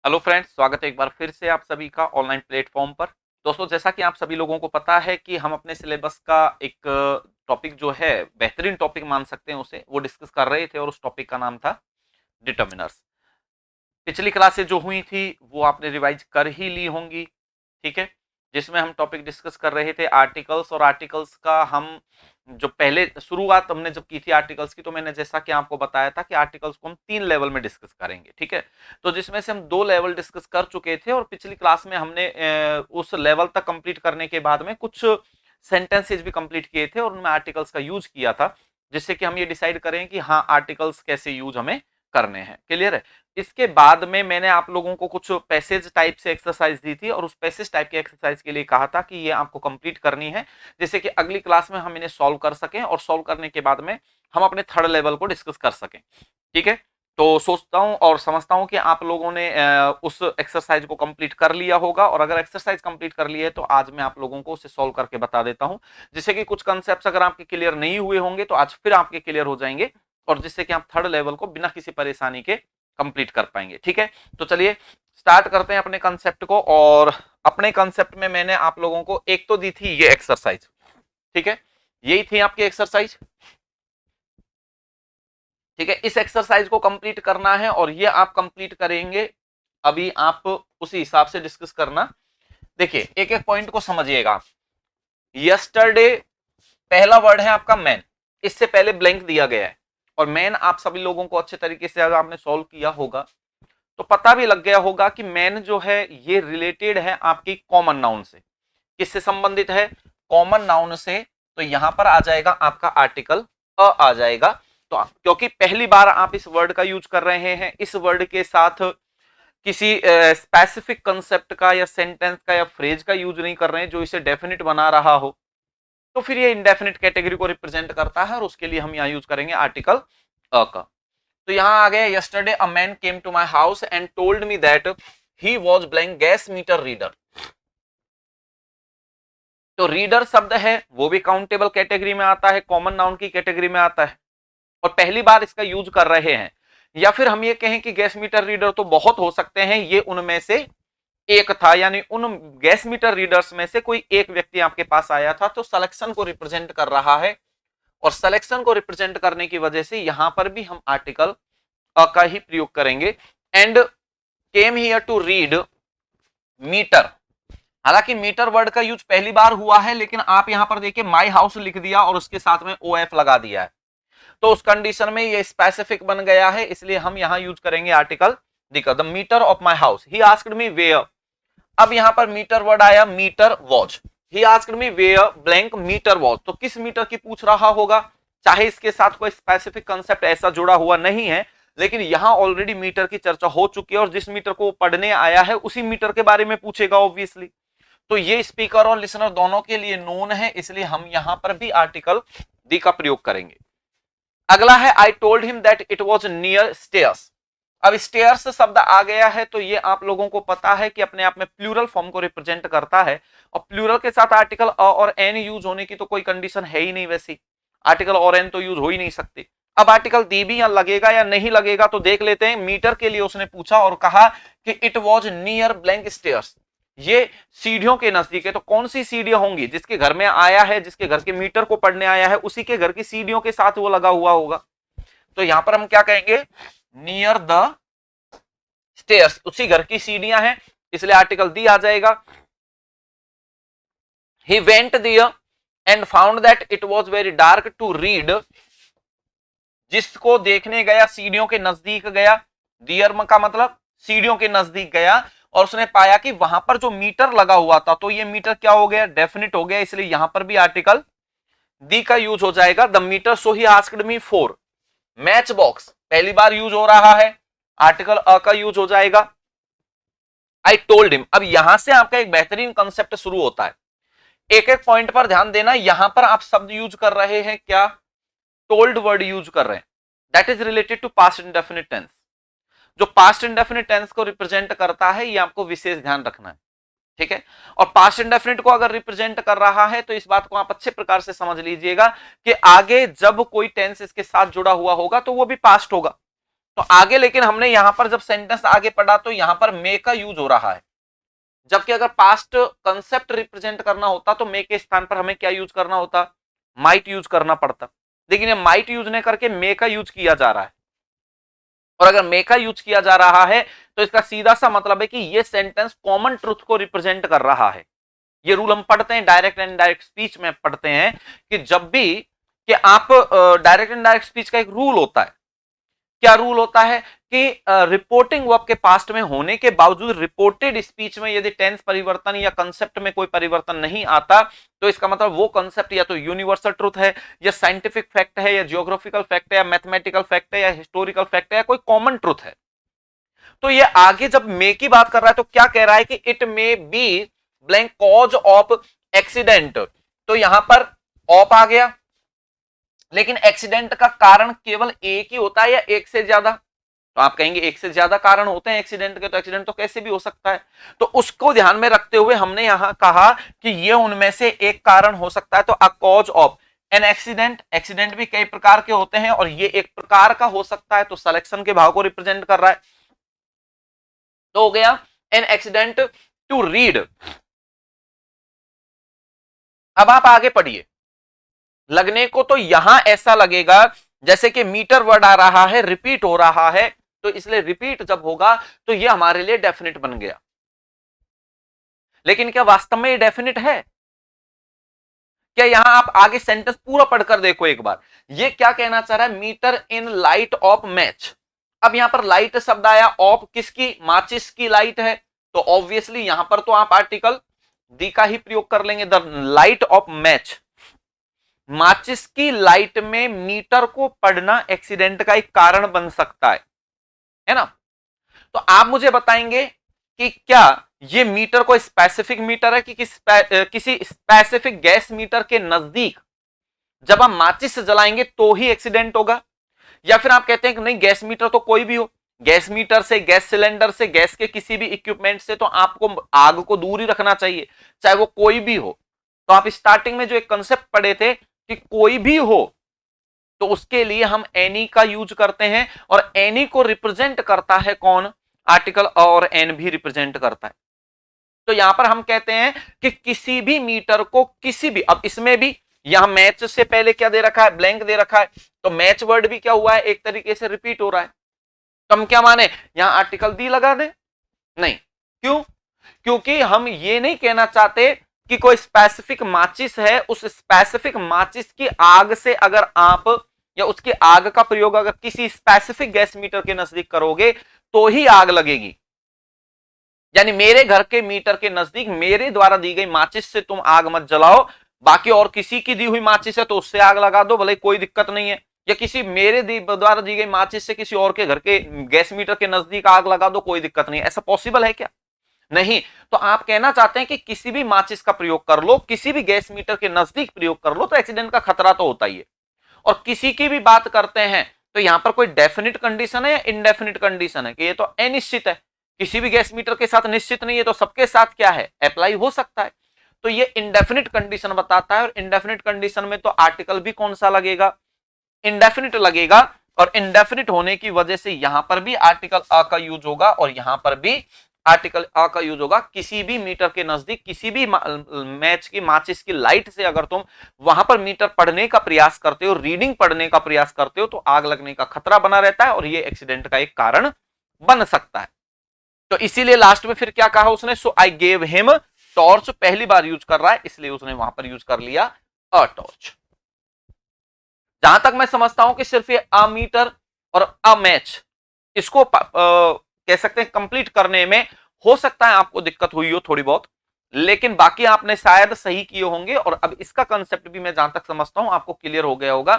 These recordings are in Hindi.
हेलो फ्रेंड्स, स्वागत है एक बार फिर से आप सभी का ऑनलाइन प्लेटफॉर्म पर। दोस्तों, जैसा कि आप सभी लोगों को पता है कि हम अपने सिलेबस का एक टॉपिक जो है, बेहतरीन टॉपिक मान सकते हैं उसे, वो डिस्कस कर रहे थे और उस टॉपिक का नाम था डिटर्मिनर्स। पिछली क्लासेस जो हुई थी वो आपने रिवाइज कर ही ली होंगी, ठीक है, जिसमें हम टॉपिक डिस्कस कर रहे थे आर्टिकल्स। और आर्टिकल्स का हम जो पहले शुरुआत हमने जब की थी आर्टिकल्स की, तो मैंने जैसा कि आपको बताया था कि आर्टिकल्स को हम 3 लेवल में डिस्कस करेंगे, ठीक है। तो जिसमें से हम 2 लेवल डिस्कस कर चुके थे और पिछली क्लास में हमने उस लेवल तक कंप्लीट करने के बाद में कुछ सेंटेंसेज भी कंप्लीट किए थे और उनमें आर्टिकल्स का यूज किया था, जिससे कि हम ये डिसाइड करें कि हाँ, आर्टिकल्स कैसे यूज हमें करने हैं। क्लियर है। इसके बाद में मैंने आप लोगों को कुछ पैसेज टाइप से एक्सरसाइज दी थी और उस पैसेज टाइप के एक्सरसाइज के लिए कहा था कि ये आपको कंप्लीट करनी है, जिससे कि अगली क्लास में हम इन्हें सॉल्व कर सकें और सॉल्व करने के बाद में हम अपने थर्ड लेवल को डिस्कस कर सकें, ठीक है। तो सोचता हूं और समझता हूं कि आप लोगों ने उस एक्सरसाइज को कंप्लीट कर लिया होगा, और अगर एक्सरसाइज कंप्लीट कर लिया है तो आज मैं आप लोगों को उसे सॉल्व करके बता देता हूं, जिससे कि कुछ कंसेप्ट अगर आपके क्लियर नहीं हुए होंगे तो आज फिर आपके क्लियर हो जाएंगे, और जिससे कि आप थर्ड लेवल को बिना किसी परेशानी के कंप्लीट कर पाएंगे, ठीक है। तो चलिए स्टार्ट करते हैं अपने कंसेप्ट को। और अपने कंसेप्ट में मैंने आप लोगों को एक तो दी थी ये एक्सरसाइज, ठीक है, यही थी आपकी एक्सरसाइज, ठीक है। इस एक्सरसाइज को कंप्लीट करना है और ये आप कंप्लीट करेंगे। अभी आप उसी हिसाब से डिस्कस करना। देखिए, एक एक पॉइंट को समझिएगा। यस्टरडे पहला वर्ड है आपका मैन, इससे पहले ब्लैंक दिया गया है, और मैन आप सभी लोगों को अच्छे तरीके से अगर आपने सॉल्व किया होगा तो पता भी लग गया होगा कि मैन जो है ये रिलेटेड है आपकी कॉमन नाउन से। किससे संबंधित है? कॉमन नाउन से। तो यहां पर आ जाएगा आपका आर्टिकल अ आ जाएगा। तो क्योंकि पहली बार आप इस वर्ड का यूज कर रहे हैं, इस वर्ड के साथ किसी स्पेसिफिक कंसेप्ट का या सेंटेंस का या फ्रेज का यूज नहीं कर रहे हैं जो इसे डेफिनेट बना रहा हो, तो फिर ये इंडेफिनिट कैटेगरी को रिप्रेजेंट करता है और उसके लिए हम यहां यूज करेंगे आर्टिकल अ का। तो यहां आ गया, yesterday a man came to my house and told me that he was blank gas meter reader. तो रीडर शब्द है वो भी काउंटेबल कैटेगरी में आता है, कॉमन नाउन की कैटेगरी में आता है, और पहली बार इसका यूज कर रहे हैं। या फिर हम ये कहें कि गैस मीटर रीडर तो बहुत हो सकते हैं, ये उनमें से एक था, यानी उन गैस मीटर रीडर्स में से कोई एक व्यक्ति आपके पास आया था, तो सिलेक्शन को रिप्रेजेंट कर रहा है। और सिलेक्शन को रिप्रेजेंट करने की वजह से यहां पर भी हम आर्टिकल अ का ही प्रयोग करेंगे। And came here to read meter. हालांकि मीटर वर्ड का यूज पहली बार हुआ है, लेकिन आप यहां पर देखिए माई हाउस लिख दिया और उसके साथ में ओ एफ लगा दिया है, तो उस कंडीशन में ये स्पेसिफिक बन गया है, इसलिए हम यहां यूज करेंगे आर्टिकल दिखा, the meter of my house. He asked me where. अब यहां पर मीटर वर्ड आया, meter watch. He asked me where blank meter watch. तो किस मीटर की पूछ रहा होगा? चाहे इसके साथ कोई स्पेसिफिक कंसेप्ट ऐसा जुड़ा हुआ नहीं है, लेकिन यहां ऑलरेडी मीटर की चर्चा हो चुकी है, और जिस मीटर को पढ़ने आया है उसी मीटर के बारे में पूछेगा ऑब्वियसली। तो ये स्पीकर और लिसनर दोनों के लिए नोन है, इसलिए हम यहां पर भी आर्टिकल दी का प्रयोग करेंगे। अगला है, I told him that it was near stairs. अब स्टेयर्स शब्द आ गया है, तो ये आप लोगों को पता है कि अपने आप में प्लूरल फॉर्म को रिप्रेजेंट करता है, और प्लूरल के साथ आर्टिकल अ और एन यूज होने की तो कोई कंडीशन है ही नहीं, वैसी आर्टिकल और एन तो यूज हो ही नहीं सकती। अब आर्टिकल दी भी या लगेगा या नहीं लगेगा, तो देख लेते हैं। मीटर के लिए उसने पूछा और कहा कि it was near blank stairs, ये सीढ़ियों के नजदीक है। तो कौन सी सीढ़ियां होंगी? जिसके घर में आया है, जिसके घर के मीटर को पढ़ने आया है, उसी के घर की सीढ़ियों के साथ वो लगा हुआ होगा। तो यहां पर हम क्या कहेंगे? नियर द स्टेयर्स, उसी घर की सीढ़ियां हैं, इसलिए आर्टिकल दी आ जाएगा। He went there and found that it was very dark to read. जिसको देखने गया, सीढ़ियों के नजदीक गया, दियर का मतलब सीढ़ियों के नजदीक गया, और उसने पाया कि वहां पर जो मीटर लगा हुआ था, तो ये मीटर क्या हो गया? डेफिनिट हो गया, इसलिए यहां पर भी आर्टिकल दी का यूज हो जाएगा। The meter, so he asked me for match box, पहली बार यूज हो रहा है, आर्टिकल अ का यूज हो जाएगा। I told him. अब यहां से आपका एक बेहतरीन कंसेप्ट शुरू होता है। एक एक पॉइंट पर ध्यान देना। यहां पर आप शब्द यूज कर रहे हैं क्या? टोल्ड वर्ड यूज कर रहे हैं, that is related to past indefinite tense. जो पास्ट इंडेफिनिट टेंस को रिप्रेजेंट करता है, ये आपको विशेष ध्यान रखना है, ठीक है। और पास्ट इंडेफिनिट को अगर रिप्रेजेंट कर रहा है, तो इस बात को आप अच्छे प्रकार से समझ लीजिएगा कि आगे जब कोई टेंस इसके साथ जुड़ा हुआ होगा तो वो भी पास्ट होगा। तो आगे लेकिन हमने यहां पर जब सेंटेंस आगे पढ़ा तो यहां पर मे का यूज हो रहा है, जबकि अगर पास्ट कंसेप्ट रिप्रेजेंट करना होता तो मे के स्थान पर हमें क्या यूज करना होता, माइट यूज करना पड़ता। लेकिन ये माइट यूज नहीं करके मे का यूज किया जा रहा है, और अगर मे का यूज किया जा रहा है तो इसका सीधा सा मतलब है कि ये सेंटेंस कॉमन ट्रुथ को रिप्रेजेंट कर रहा है। ये रूल हम पढ़ते हैं डायरेक्ट एंड इनडायरेक्ट स्पीच में, पढ़ते हैं कि जब भी कि आप डायरेक्ट एंड इनडायरेक्ट स्पीच का एक रूल होता है, क्या रूल होता है कि रिपोर्टिंग वर्ब के पास्ट में होने के बावजूद रिपोर्टेड स्पीच में यदि टेंस परिवर्तन या कंसेप्ट में कोई परिवर्तन नहीं आता तो इसका मतलब वो कंसेप्ट या तो यूनिवर्सल ट्रुथ है, या साइंटिफिक फैक्ट है, या जियोग्राफिकल फैक्ट है, या मैथमेटिकल फैक्ट है, या हिस्टोरिकल फैक्ट है, या कोई कॉमन ट्रुथ है। तो ये आगे जब मे की बात कर रहा है तो क्या कह रहा है कि it may be blank cause of accident, तो यहां पर ऑफ आ गया, लेकिन एक्सीडेंट का कारण केवल एक ही होता है या एक से ज्यादा, तो आप कहेंगे एक से ज्यादा कारण होते हैं एक्सीडेंट के, तो एक्सीडेंट तो कैसे भी हो सकता है। तो उसको ध्यान में रखते हुए हमने यहां कहा कि ये उनमें से एक कारण हो सकता है, तो a cause of an accident, accident भी कई प्रकार के होते हैं और ये एक प्रकार का हो सकता है, तो सिलेक्शन के भाव को रिप्रेजेंट कर रहा है। तो हो गया एन एक्सीडेंट टू रीड। अब आप आगे पढ़िए, लगने को तो यहां ऐसा लगेगा जैसे कि मीटर वर्ड आ रहा है, रिपीट हो रहा है, तो इसलिए रिपीट जब होगा तो यह हमारे लिए डेफिनेट बन गया। लेकिन क्या वास्तव में ये डेफिनेट है? क्या यहां आप आगे सेंटेंस पूरा पढ़कर देखो एक बार, ये क्या कहना चाह रहा है, meter in light of match. अब यहां पर लाइट शब्द आया, ऑफ किसकी, माचिस की लाइट है, तो ऑब्वियसली यहां पर तो आप आर्टिकल दी का ही प्रयोग कर लेंगे, द लाइट ऑफ मैच। माचिस की लाइट में मीटर को पढ़ना एक्सीडेंट का एक कारण बन सकता है ना। तो आप मुझे बताएंगे कि क्या ये मीटर को स्पेसिफिक मीटर है कि किसी स्पेसिफिक गैस मीटर के नजदीक जब हम माचिस जलाएंगे तो ही एक्सीडेंट होगा, या फिर आप कहते हैं कि नहीं गैस मीटर तो कोई भी हो, गैस मीटर से, गैस सिलेंडर से, गैस के किसी भी इक्विपमेंट से तो आपको आग को दूर ही रखना चाहिए, चाहे वो कोई भी हो। तो आप स्टार्टिंग में जो एक कंसेप्ट पढ़े थे कि कोई भी हो, तो उसके लिए हम एनी का यूज करते हैं, और एनी को रिप्रेजेंट करता है कौन, आर्टिकल, और एन भी रिप्रेजेंट करता है। तो यहां पर हम कहते हैं कि किसी भी मीटर को किसी भी, अब इसमें भी यहां मैच से पहले क्या दे रखा है, ब्लैंक दे रखा है, तो मैच वर्ड भी क्या हुआ है, एक तरीके से रिपीट हो रहा है, तो हम क्या माने, यहां आर्टिकल दी लगा दे, नहीं, क्यों, क्योंकि हम ये नहीं कहना चाहते कि कोई स्पेसिफिक माचिस है, उस स्पेसिफिक माचिस की आग से अगर आप, या उसकी आग का प्रयोग अगर किसी स्पेसिफिक गैस मीटर के नजदीक करोगे तो ही आग लगेगी। यानी मेरे घर के मीटर के नजदीक मेरे द्वारा दी गई माचिस से तुम आग मत जलाओ, बाकी और किसी की दी हुई माचिस है तो उससे आग लगा दो, भले कोई दिक्कत नहीं है, या किसी मेरे द्वारा दी गई माचिस से किसी और के घर के गैस मीटर के नजदीक आग लगा दो, कोई दिक्कत नहीं है। ऐसा पॉसिबल है क्या? नहीं। तो आप कहना चाहते हैं कि किसी भी माचिस का प्रयोग कर लो, किसी भी गैस मीटर के नजदीक प्रयोग कर लो, तो एक्सीडेंट का खतरा तो होता ही है। और किसी की भी बात करते हैं तो यहां पर कोई डेफिनिट कंडीशन है या इनडेफिनिट कंडीशन है, कि ये तो अनिश्चित है, किसी भी गैस मीटर के साथ निश्चित नहीं है, तो सबके साथ क्या है, अप्लाई हो सकता है। तो ये इनडेफिनिट कंडीशन बताता है, और इनडेफिनिट कंडीशन में तो आर्टिकल भी कौन सा लगेगा, इंडेफिनिट लगेगा, और इंडेफिनिट होने की वजह से यहां पर भी आर्टिकल अ का यूज होगा, और यहां पर भी आर्टिकल अ का यूज होगा। किसी भी मीटर के नजदीक किसी भी मैच की माचिस की लाइट से अगर तुम वहां पर मीटर पढ़ने का प्रयास करते हो, रीडिंग पढ़ने का प्रयास करते हो, तो आग लगने का खतरा बना रहता है, और ये एक्सीडेंट का एक कारण बन सकता है। तो इसीलिए लास्ट में फिर क्या कहा उसने, सो आई गेव हिम टॉर्च, पहली बार यूज कर रहा है इसलिए उसने वहां पर यूज कर लिया अ टॉर्च। जहां तक मैं समझता हूं कि सिर्फ ये अ मीटर और अ मैच, इसको कह सकते हैं कंप्लीट करने में हो सकता है आपको दिक्कत हुई हो थोड़ी बहुत, लेकिन बाकी आपने शायद सही किए होंगे। और अब इसका कंसेप्ट भी मैं जहां तक समझता हूं आपको क्लियर हो गया होगा।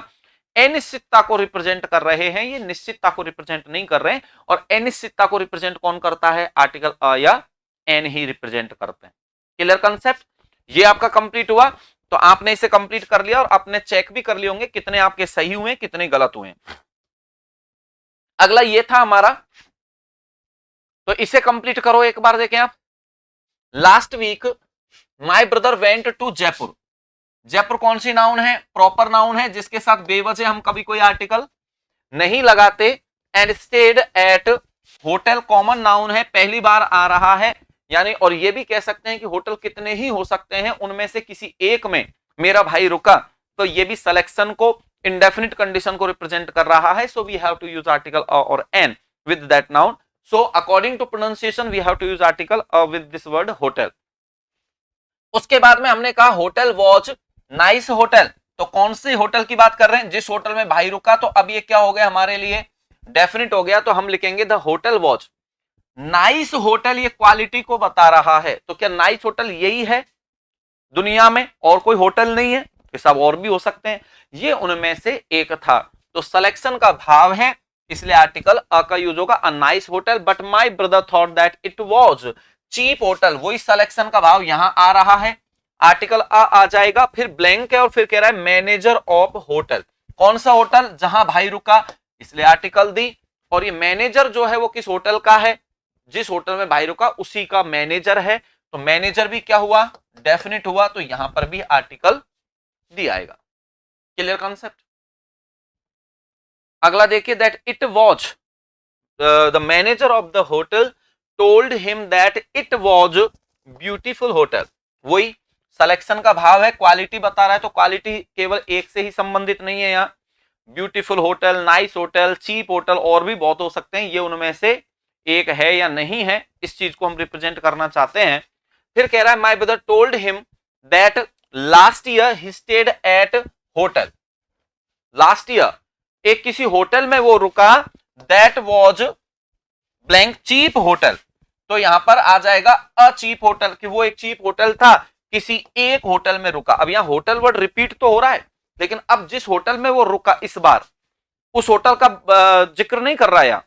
अनिश्चितता को रिप्रेजेंट कर रहे हैं, ये निश्चितता को रिप्रेजेंट नहीं कर रहे हैं, और अनिश्चितता को रिप्रेजेंट कौन करता है, आर्टिकल अ या एन ही रिप्रेजेंट करते हैं। क्लियर कंसेप्ट, ये आपका कंप्लीट हुआ। तो आपने इसे कंप्लीट कर लिया, और आपने चेक भी कर लिए होंगे कितने आपके सही हुए कितने गलत हुए। अगला ये था हमारा, तो इसे कंप्लीट करो एक बार, देखें आप। Last week my brother went to Jaipur. Jaipur कौन सी नाउन है, प्रॉपर नाउन है, जिसके साथ बेवजह हम कभी कोई आर्टिकल नहीं लगाते, and stayed at, hotel common noun है, पहली बार आ रहा है, यानी और ये भी कह सकते हैं कि होटल कितने ही हो सकते हैं, उनमें से किसी एक में मेरा भाई रुका, तो ये भी सिलेक्शन को, इंडेफिनिट कंडीशन को रिप्रेजेंट कर रहा है. So we have to use article और an with that noun. So according to pronunciation we have to use article with this word hotel. उसके बाद में हमने कहा होटल वॉज नाइस होटल. तो कौन से होटल की बात कर रहे हैं? जिस होटल में भाई रुका. तो अब ये क्या हो गया हमारे लिए? डेफिनेट हो गया. तो हम लिखेंगे the hotel was nice hotel. ये क्वालिटी को बता रहा है. तो क्या नाइस होटल यही है दुनिया में, और कोई होटल नहीं है? ये सब और भी हो सकते हैं, ये उनमें से एक था. तो सिलेक्शन का भाव है, इसलिए आर्टिकल अ का यूज होगा. A nice hotel but my brother thought that it was cheap hotel. वही सिलेक्शन का भाव यहां आ रहा है. आर्टिकल आ जाएगा, फिर ब्लैंक है और फिर कह रहा है मैनेजर ऑफ होटल. कौन सा होटल? जहां भाई रुका, इसलिए आर्टिकल दी. और ये मैनेजर जो है वो किस होटल का है? जिस होटल में भाई रुका उसी का मैनेजर है. तो मैनेजर भी क्या हुआ? डेफिनेट हुआ. तो यहां पर भी आर्टिकल दी आएगा. Clear concept? अगला देखिए, that it was the manager of the hotel told him that it was beautiful hotel. वही सिलेक्शन का भाव है, क्वालिटी बता रहा है. तो क्वालिटी केवल एक से ही संबंधित नहीं है यहाँ. Beautiful hotel, nice hotel, cheap hotel और भी बहुत हो सकते हैं. ये उनमें से एक है या नहीं है, इस चीज को हम रिप्रेजेंट करना चाहते हैं. फिर कह रहा है my brother told him that last year he stayed at hotel. Last year एक किसी होटल में वो रुका. That was blank cheap hotel. तो यहां पर आ जाएगा अ चीप होटल, कि वो एक चीप होटल था, किसी एक होटल में रुका. अब यहां होटल वर्ड रिपीट तो हो रहा है, लेकिन अब जिस होटल में वो रुका इस बार उस होटल का जिक्र नहीं कर रहा है,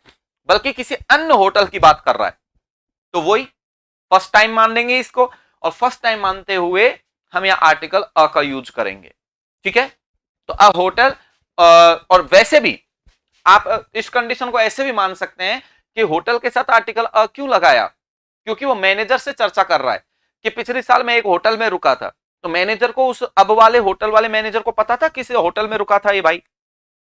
बल्कि किसी अन्य होटल की बात कर रहा है. तो वही फर्स्ट टाइम मान लेंगे इसको, और फर्स्ट टाइम मानते हुए हम यहां आर्टिकल अ का यूज करेंगे. ठीक है? तो अ होटल. और वैसे भी आप इस कंडीशन को ऐसे भी मान सकते हैं कि होटल के साथ आर्टिकल अ क्यों लगाया, क्योंकि वो मैनेजर से चर्चा कर रहा है कि पिछले साल मैं एक होटल में रुका था. तो मैनेजर को उस अब वाले होटल वाले मैनेजर को पता था किस होटल में रुका था ये भाई?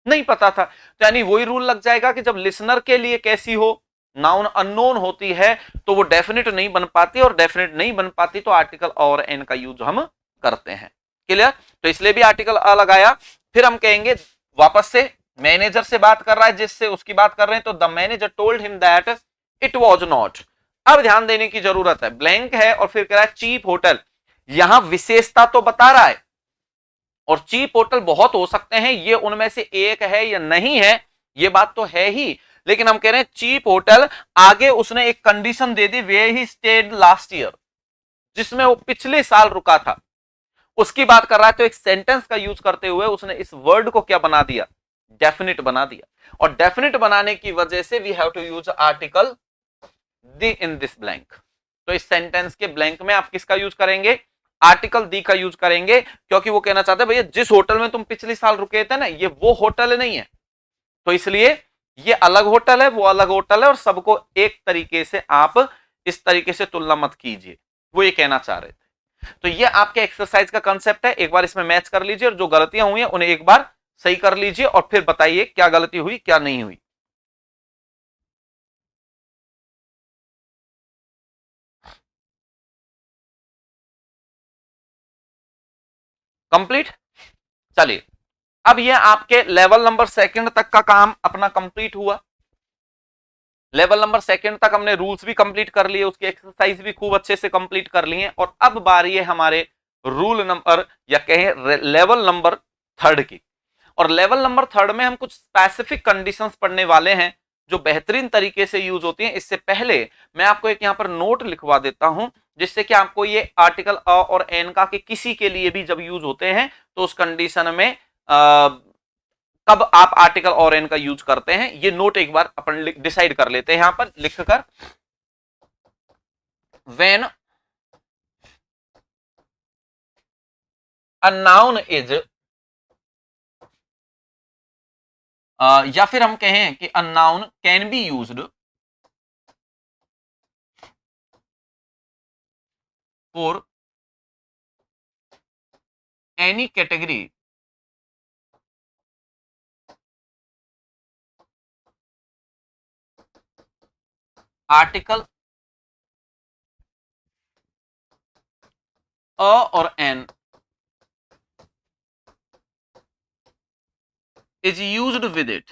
नहीं पता था. तो यानी वही रूल लग जाएगा कि जब लिसनर के लिए कैसी हो, नाउन अननोन होती है, तो वो डेफिनेट नहीं बन पाती, और डेफिनेट नहीं बन पाती तो आर्टिकल और एन का यूज हम करते हैं. क्लियर? तो इसलिए भी आर्टिकल अ लगाया. फिर हम कहेंगे वापस से मैनेजर से बात कर रहा है, जिससे उसकी बात कर रहे हैं. तो the manager told him that it was not. अब ध्यान देने की जरूरत है, ब्लैंक है और फिर कह रहा है चीप होटल. यहां विशेषता तो बता रहा है, और चीप होटल बहुत हो सकते हैं, ये उनमें से एक है या नहीं है, ये बात तो है ही. लेकिन हम कह रहे हैं चीप होटल. आगे उसने एक condition they the, way he stayed last year, जिसमें वो पिछले साल रुका था, उसकी बात कर रहा है. तो एक सेंटेंस का यूज करते हुए उसने इस वर्ड को क्या बना दिया? डेफिनिट बना दिया. और डेफिनिट बनाने की वजह से we have to use article the in this blank. तो इस सेंटेंस के ब्लैंक में आप किसका यूज करेंगे? आर्टिकल दी का यूज करेंगे, क्योंकि वो कहना चाहते हैं भैया जिस होटल में तुम पिछले साल रुके थे ना, ये वो होटल नहीं है. तो इसलिए ये अलग होटल है, वो अलग होटल है, और सबको एक तरीके से आप इस तरीके से तुलना मत कीजिए, वो ये कहना चाह रहे थे. तो ये आपके एक्सरसाइज का कंसेप्ट है. एक बार इसमें मैच कर लीजिए, और जो गलतियां हुई हैं उन्हें एक बार सही कर लीजिए, और फिर बताइए क्या गलती हुई क्या नहीं हुई. कंप्लीट? चलिए, अब ये आपके लेवल नंबर सेकंड तक का काम अपना कंप्लीट हुआ. लेवल नंबर सेकंड तक हमने रूल्स भी कंप्लीट कर लिए, उसकी एक्सरसाइज भी खूब अच्छे से कंप्लीट कर ली है. और अब बारी है हमारे रूल नंबर या कहें लेवल नंबर थर्ड की. और लेवल नंबर थर्ड में हम कुछ स्पेसिफिक कंडीशंस पढ़ने वाले हैं जो बेहतरीन तरीके से यूज होती हैं. इससे पहले मैं आपको एक यहां पर नोट लिखवा देता हूं, जिससे कि आपको ये आर्टिकल अ और एन का कि किसी के लिए भी जब यूज होते हैं तो उस कंडीशन में कब आप आर्टिकल और एन का यूज करते हैं, ये नोट एक बार अपन डिसाइड कर लेते हैं. यहां पर लिखकर, व्हेन अ नाउन इज, या फिर हम कहें कि a noun can be used for any category article a और an is used with it,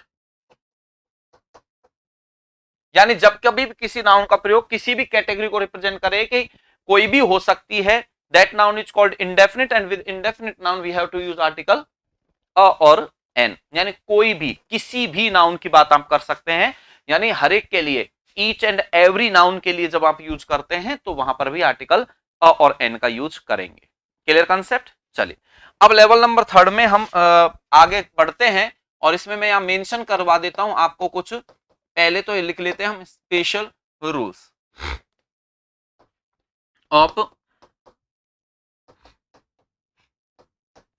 यानी जब कभी भी किसी नाउन का प्रयोग किसी भी कैटेगरी को रिप्रेजेंट करे कि कोई भी हो सकती है, that noun is called indefinite and with indefinite noun we have to use article a और एन, यानी कोई भी किसी भी नाउन की बात आप कर सकते हैं, यानी हर एक के लिए ईच एंड एवरी नाउन के लिए जब आप यूज करते हैं तो वहां पर भी आर्टिकल अ और एन का यूज करेंगे। Clear concept. चलिए अब लेवल नंबर 3 में हम आगे बढ़ते हैं और इसमें मैं यहां मेंशन करवा देता हूं आपको कुछ, पहले तो ये लिख लेते हैं हम special rules of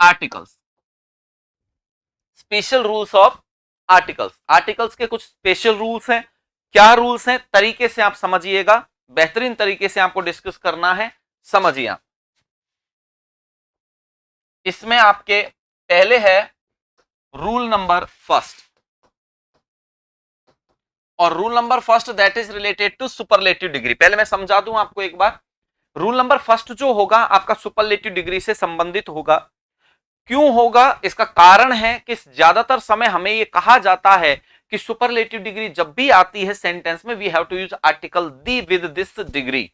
articles. Special rules of articles, articles के कुछ स्पेशल रूल्स हैं। क्या रूल्स हैं, तरीके से आप समझिएगा, बेहतरीन तरीके से आपको डिस्कस करना है, समझिए आप। इसमें आपके पहले है रूल नंबर फर्स्ट, और rule number first that is related to superlative degree. पहले मैं समझा दूं आपको एक बार, रूल नंबर फर्स्ट जो होगा आपका सुपरलेटिव डिग्री से संबंधित होगा। क्यों होगा, इसका कारण है कि ज्यादातर समय हमें यह कहा जाता है कि सुपरलेटिव डिग्री जब भी आती है सेंटेंस में we have to use article the with this degree,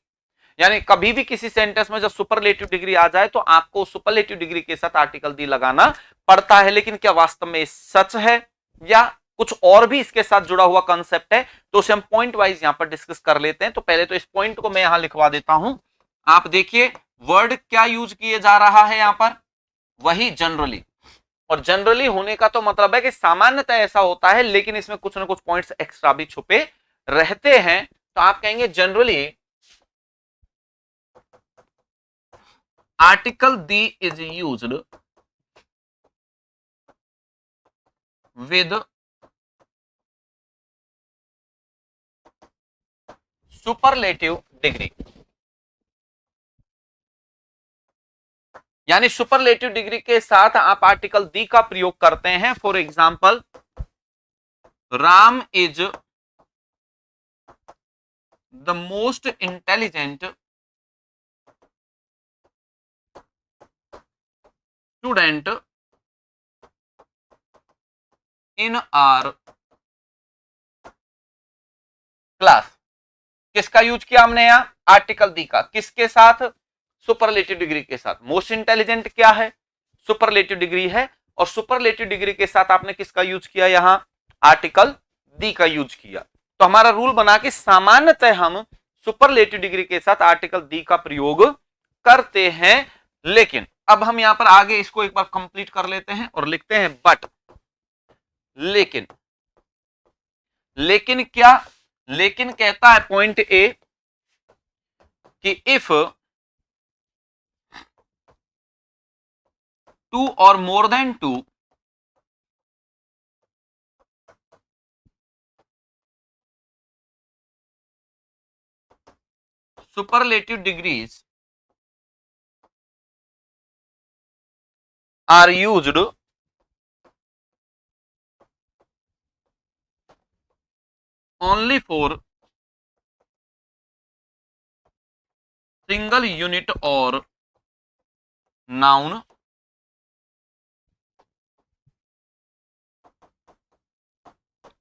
यानी कभी भी किसी सेंटेंस में जब सुपरलेटिव डिग्री आ जाए तो आपको सुपरलेटिव डिग्री के साथ आर्टिकल दी लगाना पड़ता है। लेकिन क्या वास्तव में सच है या कुछ और भी इसके साथ जुड़ा हुआ कंसेप्ट है, तो उसे हम पॉइंट वाइज यहां पर डिस्कस कर लेते हैं। तो पहले तो इस पॉइंट को मैं यहां लिखवा देता हूं, आप देखिए वर्ड क्या यूज किए जा रहा है यहां पर, वही जनरली, और जनरली होने का तो मतलब है कि सामान्यतः ऐसा होता है, लेकिन इसमें कुछ ना कुछ पॉइंट्स एक्स्ट्रा भी छुपे रहते हैं। तो आप कहेंगे generally article the is used with superlative degree, यानी सुपरलेटिव डिग्री के साथ आप आर्टिकल दी का प्रयोग करते हैं। For example, Ram is the most intelligent student in our class. किसका यूज किया हमने यहां, आर्टिकल दी का, किसके साथ, सुपरलेटिव डिग्री के साथ। मोस्ट इंटेलिजेंट क्या है, सुपरलेटिव डिग्री है, और सुपरलेटिव डिग्री के साथ आपने किसका यूज किया यहां, आर्टिकल दी का यूज किया। तो हमारा रूल बना कि सामान्यतः हम सुपरलेटिव डिग्री के साथ आर्टिकल दी का प्रयोग करते हैं। लेकिन अब हम यहां पर आगे इसको एक बार कंप्लीट कर लेते हैं और लिखते हैं बट, लेकिन, लेकिन क्या, लेकिन कहता है पॉइंट ए कि इफ टू और more than two superlative degrees are used only for single unit or noun,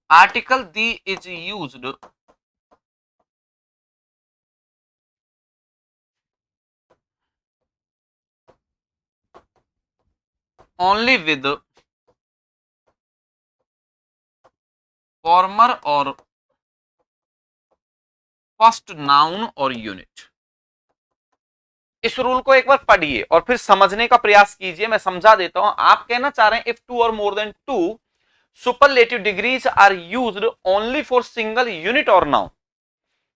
article the is used only with former or first noun or unit। इस रूल को एक बार पढ़िए और फिर समझने का प्रयास कीजिए, मैं समझा देता हूं। आप कहना चाह रहे हैं इफ टू और more than two superlative degrees are used only for single unit और नाउन।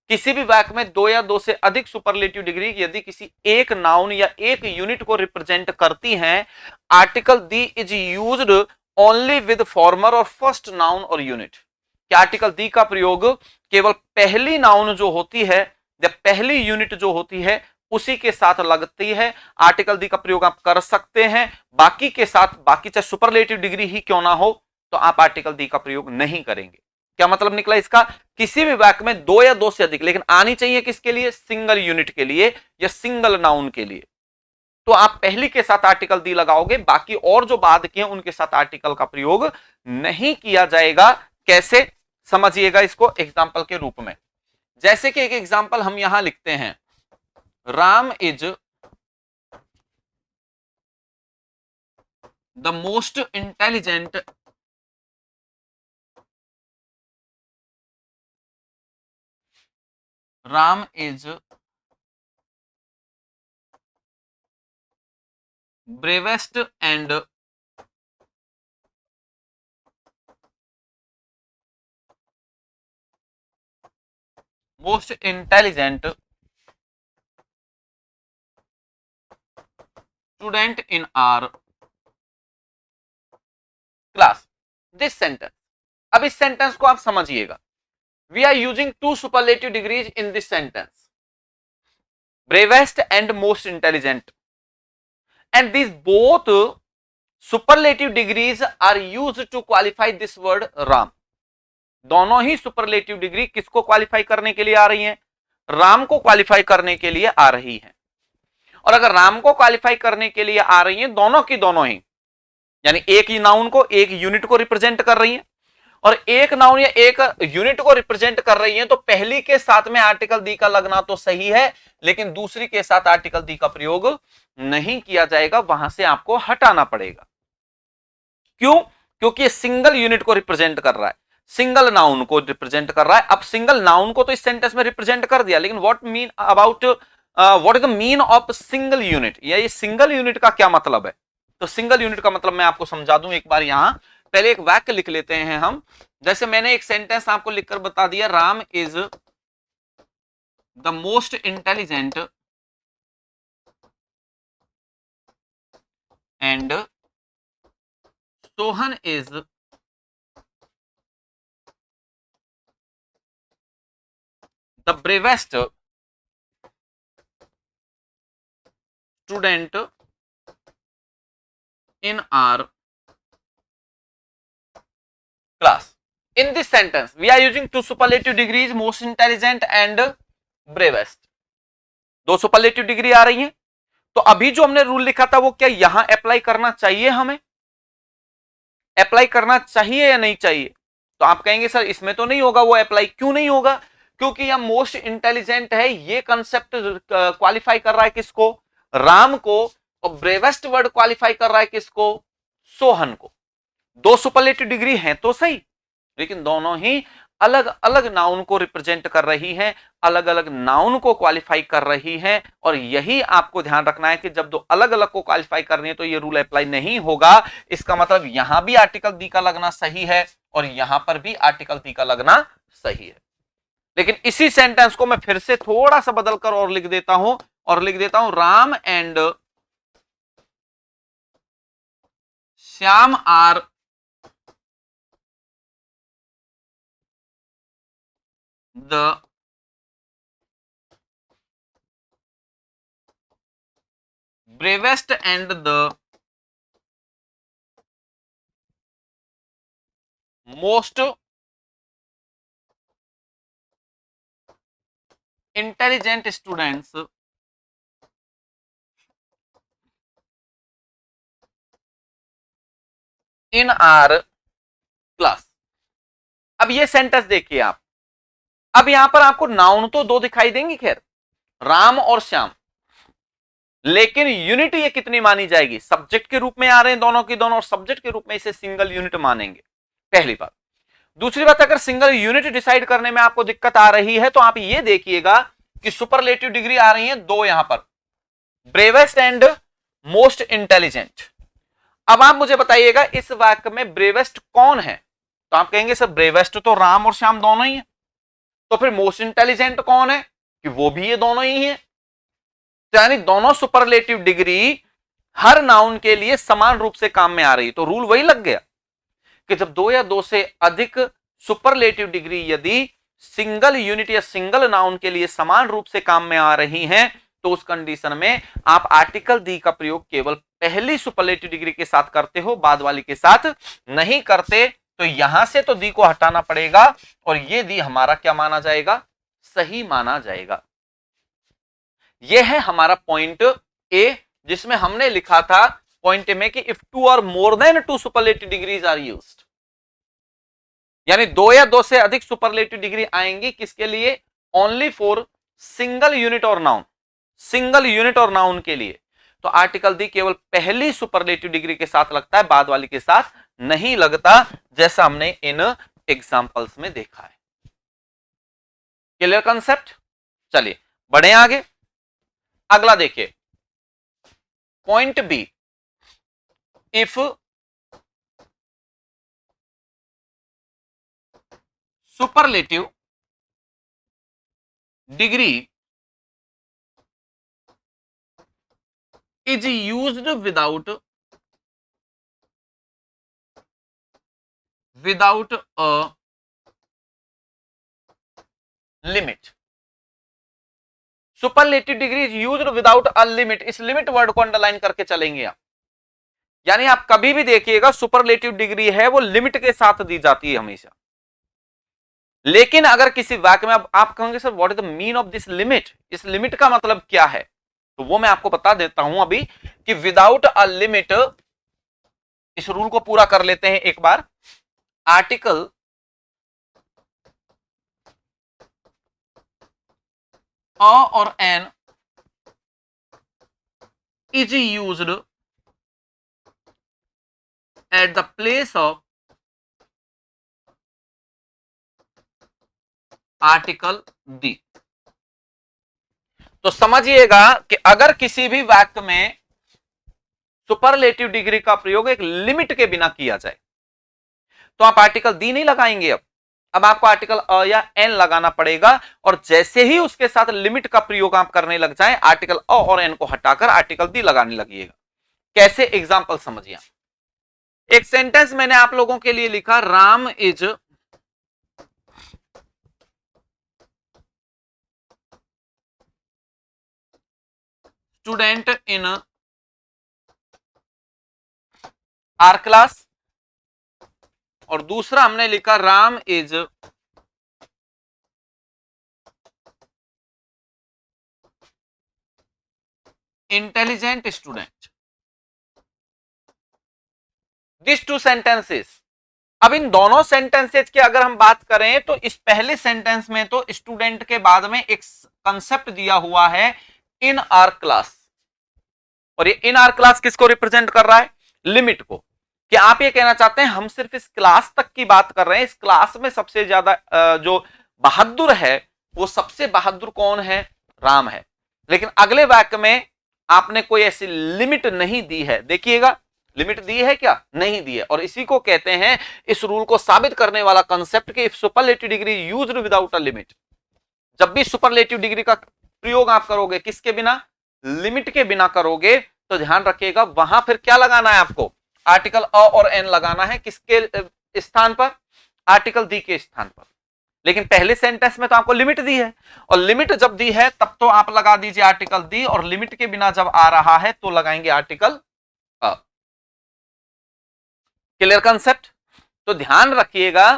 किसी भी वाक्य में दो या दो से अधिक सुपरलेटिव डिग्री यदि किसी एक नाउन या एक यूनिट को रिप्रेजेंट करती हैं, article the is used only with farmer और फर्स्ट नाउन और यूनिट। क्या आर्टिकल दी का प्रयोग केवल पहली नाउन जो होती है या पहली यूनिट जो होती है उसी के साथ लगती है। आर्टिकल दी का प्रयोग आप कर सकते हैं, बाकी के साथ, बाकी चाहे सुपरलेटिव डिग्री ही क्यों ना हो, तो आप आर्टिकल दी का प्रयोग नहीं करेंगे। क्या मतलब निकला इसका? किसी भी वाक्य में दो या दो से अधिक, लेकिन आनी चाहिए किसके लिए? सिंगल यूनिट के लिए या सिंगल नाउन के लिए। तो आप पहली के साथ आर्टिकल दी लगाओगे, बाकी और जो बाद के हैं उनके साथ आर्टिकल का प्रयोग नहीं किया जाएगा। कैसे समझिएगा इसको एग्जाम्पल के रूप में। जैसे कि एक एग्जाम्पल हम यहां लिखते हैं, Ram is the most intelligent Ram is bravest and most intelligent student in our class. This sentence, अब इस सेंटेंस को आप समझिएगा। We are using two superlative degrees in this sentence, bravest and most intelligent, and these both superlative degrees are used to qualify this word Ram. दोनों ही सुपरलेटिव डिग्री किसको क्वालिफाई करने के लिए आ रही हैं? राम को क्वालिफाई करने के लिए आ रही हैं। और अगर राम को क्वालिफाई करने के लिए आ रही हैं दोनों की दोनों ही, यानी एक ही नाउन को, एक यूनिट को रिप्रेजेंट कर रही हैं, और एक नाउन या एक यूनिट को रिप्रेजेंट कर रही है, तो पहली के साथ में आर्टिकल दी का लगना तो सही है, लेकिन दूसरी के साथ आर्टिकल दी का प्रयोग नहीं किया जाएगा, वहां से आपको हटाना पड़ेगा। क्यों? क्योंकि ये सिंगल यूनिट को रिप्रेजेंट कर रहा है, सिंगल नाउन को रिप्रेजेंट कर रहा है। अब सिंगल नाउन को तो इस सेंटेंस में रिप्रेजेंट कर दिया, लेकिन what mean about what is the mean of single unit, या ये सिंगल यूनिट का क्या मतलब है? तो सिंगल यूनिट का मतलब मैं आपको समझा दूं एक बार। यहां पहले एक वाक्य लिख लेते हैं हम। जैसे मैंने एक सेंटेंस आपको लिखकर बता दिया, Ram is the most intelligent and Sohan is the bravest student in our class. In this sentence we are using two superlative degrees, most intelligent and bravest। दो सुपरलेटिव डिग्री आ रही हैं, तो अभी जो हमने रूल लिखा था वो क्या यहां अप्लाई करना चाहिए? हमें अप्लाई करना चाहिए या नहीं चाहिए? तो आप कहेंगे सर इसमें तो नहीं होगा वो अप्लाई। क्यों नहीं होगा? क्योंकि यह मोस्ट इंटेलिजेंट है, ये कंसेप्ट क्वालिफाई कर रहा है किसको? राम को। और ब्रेवेस्ट वर्ड क्वालिफाई कर रहा है किसको? सोहन को। दो सुपरलेटिव डिग्री हैं तो सही, लेकिन दोनों ही अलग अलग नाउन को रिप्रेजेंट कर रही हैं, अलग अलग नाउन को क्वालिफाई कर रही हैं। और यही आपको ध्यान रखना है कि जब दो अलग अलग को क्वालिफाई करनी है तो ये रूल अप्लाई नहीं होगा। इसका मतलब यहां भी आर्टिकल दी का लगना सही है और यहां पर भी आर्टिकल दी का लगना सही है। लेकिन इसी सेंटेंस को मैं फिर से थोड़ा सा बदलकर और लिख देता हूं, Ram and Shyam are the bravest and the most intelligent students in our class। अब ये सेंटेंस देखिए आप। अब यहां पर आपको नाउन तो दो दिखाई देंगी, खैर राम और श्याम, लेकिन यूनिट ये कितनी मानी जाएगी? सब्जेक्ट के रूप में आ रहे हैं दोनों की दोनों, और सब्जेक्ट के रूप में इसे सिंगल यूनिट मानेंगे, पहली बात। दूसरी बात, अगर सिंगल यूनिट डिसाइड करने में आपको दिक्कत आ रही है तो आप ये देखिएगा कि सुपरलेटिव डिग्री आ रही है दो यहां पर, ब्रेवेस्ट एंड मोस्ट इंटेलिजेंट। अब आप मुझे बताइएगा इस वाक्य में ब्रेवेस्ट कौन है? तो आप कहेंगे सर ब्रेवेस्ट तो राम और श्याम दोनों ही है। तो फिर मोस्ट इंटेलिजेंट कौन है? कि वो भी ये दोनों ही है। यानी दोनों सुपरलेटिव डिग्री हर नाउन के लिए समान रूप से काम में आ रही। तो रूल वही लग गया कि जब दो या दो से अधिक सुपरलेटिव डिग्री यदि सिंगल यूनिट या सिंगल नाउन के लिए समान रूप से काम में आ रही हैं, तो उस कंडीशन में आप आर्टिकल दी का प्रयोग केवल पहली सुपरलेटिव डिग्री के साथ करते हो, बाद वाली के साथ नहीं करते। तो यहां से तो दी को हटाना पड़ेगा और ये दी हमारा क्या माना जाएगा, सही माना जाएगा। यह है हमारा पॉइंट ए, जिसमें हमने लिखा था पॉइंट ए में कि इफ 2 और more than 2 superlative degrees are used, यानी 2 या 2 से अधिक सुपरलेटिव डिग्री आएंगी किसके लिए, ओनली फॉर सिंगल यूनिट और नाउन, सिंगल यूनिट और नाउन के लिए। तो आर्टिकल दी केवल पहली सुपरलेटिव डिग्री के साथ लगता है, बाद वाली के साथ नहीं लगता, जैसा हमने इन एग्जांपल्स में देखा है। Clear concept. चलिए बढ़े आगे। अगला देखिए point B, if superlative degree is used without a limit, superlative degree is used without a limit, इस लिमिट वर्ड को अंडरलाइन करके चलेंगे आप। यानी आप कभी भी देखिएगा सुपरलेटिव डिग्री है वो लिमिट के साथ दी जाती है हमेशा, लेकिन अगर किसी वाक्य में आप कहेंगे sir what is the mean of this limit, इस लिमिट का मतलब क्या है, तो वो मैं आपको बता देता हूं अभी कि विदाउट अ लिमिट, इस रूल को पूरा कर लेते हैं एक बार। आर्टिकल अ और an is used at the place of article the. तो समझिएगा कि अगर किसी भी वाक्य में सुपरलेटिव डिग्री का प्रयोग एक लिमिट के बिना किया जाए तो आप आर्टिकल दी नहीं लगाएंगे। अब आपको आर्टिकल अ या एन लगाना पड़ेगा, और जैसे ही उसके साथ लिमिट का प्रयोग आप करने लग जाएं, आर्टिकल अ और एन को हटाकर आर्टिकल दी लगाने लगिएगा। कैसे, एग्जांपल समझिए। एक सेंटेंस मैंने आप लोगों के लिए लिखा, Ram is student in are class, और दूसरा हमने लिखा Ram is intelligent student. This two sentences. अब इन दोनों सेंटेंसेस की अगर हम बात करें तो इस पहले सेंटेंस में तो स्टूडेंट के बाद में एक कंसेप्ट दिया हुआ है इन आर क्लास, और ये इन आर क्लास किसको रिप्रेजेंट कर रहा है, लिमिट को। कि आप ये कहना चाहते हैं हम सिर्फ इस क्लास तक की बात कर रहे हैं, इस क्लास में सबसे ज्यादा जो बहादुर है वो सबसे बहादुर कौन है, राम है। लेकिन अगले वाक्य में आपने कोई ऐसी लिमिट नहीं दी है, देखिएगा लिमिट दी है क्या, नहीं दी है। और इसी को कहते हैं, इस रूल को साबित करने वाला कंसेप्ट कि if superlative degree used without a limit, जब भी सुपरलेटिव डिग्री का प्रयोग आप करोगे किसके बिना, लिमिट के बिना करोगे, तो ध्यान रखिएगा वहां फिर क्या लगाना है आपको, आर्टिकल अ और एन लगाना है। किसके स्थान पर, आर्टिकल दी के स्थान पर। लेकिन पहले सेंटेंस में तो आपको लिमिट दी है, और लिमिट जब दी है तब तो आप लगा दीजिए आर्टिकल दी, और लिमिट के बिना जब आ रहा है तो लगाएंगे आर्टिकल अ। Clear concept. तो ध्यान रखिएगा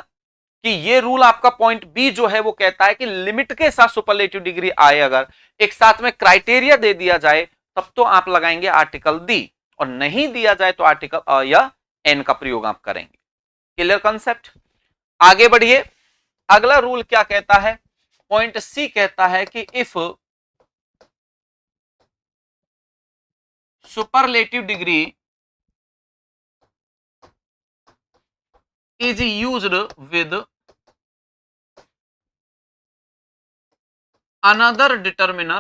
कि ये रूल आपका पॉइंट बी जो है वो कहता है कि लिमिट के साथ सुपरलेटिव डिग्री आए, अगर एक साथ में क्राइटेरिया दे दिया जाए तब तो आप लगाएंगे आर्टिकल दी, और नहीं दिया जाए तो आर्टिकल अ या एन का प्रयोग आप करेंगे। Clear concept. आगे बढ़िए। अगला रूल क्या कहता है, पॉइंट सी कहता है कि if superlative degree is used with another determiner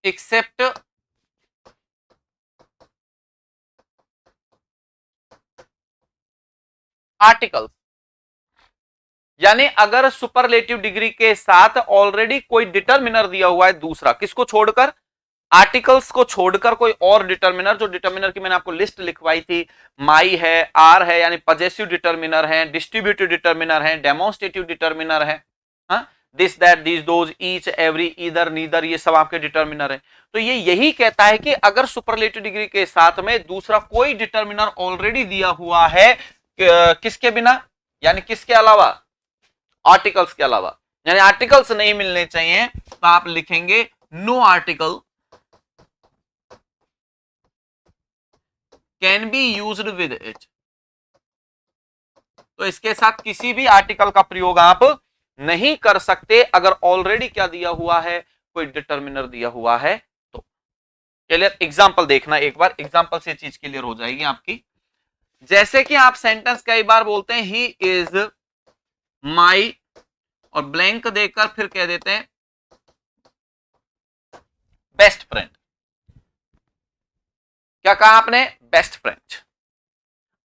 except articles. यानी अगर सुपरलेटिव डिग्री के साथ ऑलरेडी कोई डिटरमिनर दिया हुआ है दूसरा, किसको छोड़कर, आर्टिकल्स को छोड़कर कोई और डिटरमिनर, जो डिटरमिनर की मैंने आपको लिस्ट लिखवाई थी, माई है, आर है, यानी पजेसिव डिटरमिनर है, डिस्ट्रीब्यूटिव डिटरमिनर है, डेमोन्स्ट्रेटिव डिटरमिनर है, हाँ? This that this those each every either neither, ये सब आपके डिटर्मिनर है। तो ये यही कहता है कि अगर सुपरलेटिव डिग्री के साथ में दूसरा कोई डिटर्मिनर ऑलरेडी दिया हुआ है किसके बिना, यानी किसके अलावा, आर्टिकल्स के अलावा, यानी आर्टिकल्स नहीं मिलने चाहिए, तो आप लिखेंगे no article can be used with it. तो इसके साथ किसी भी आर्टिकल का प्रयोग आप नहीं कर सकते अगर ऑलरेडी क्या दिया हुआ है, कोई डिटर्मिनर दिया हुआ है। तो क्लियर, एग्जांपल देखना एक बार, एग्जांपल से चीज क्लियर हो जाएगी आपकी। जैसे कि आप सेंटेंस कई बार बोलते हैं ही इज माई और ब्लैंक देकर फिर कह देते हैं बेस्ट फ्रेंड। क्या कहा आपने, बेस्ट फ्रेंड।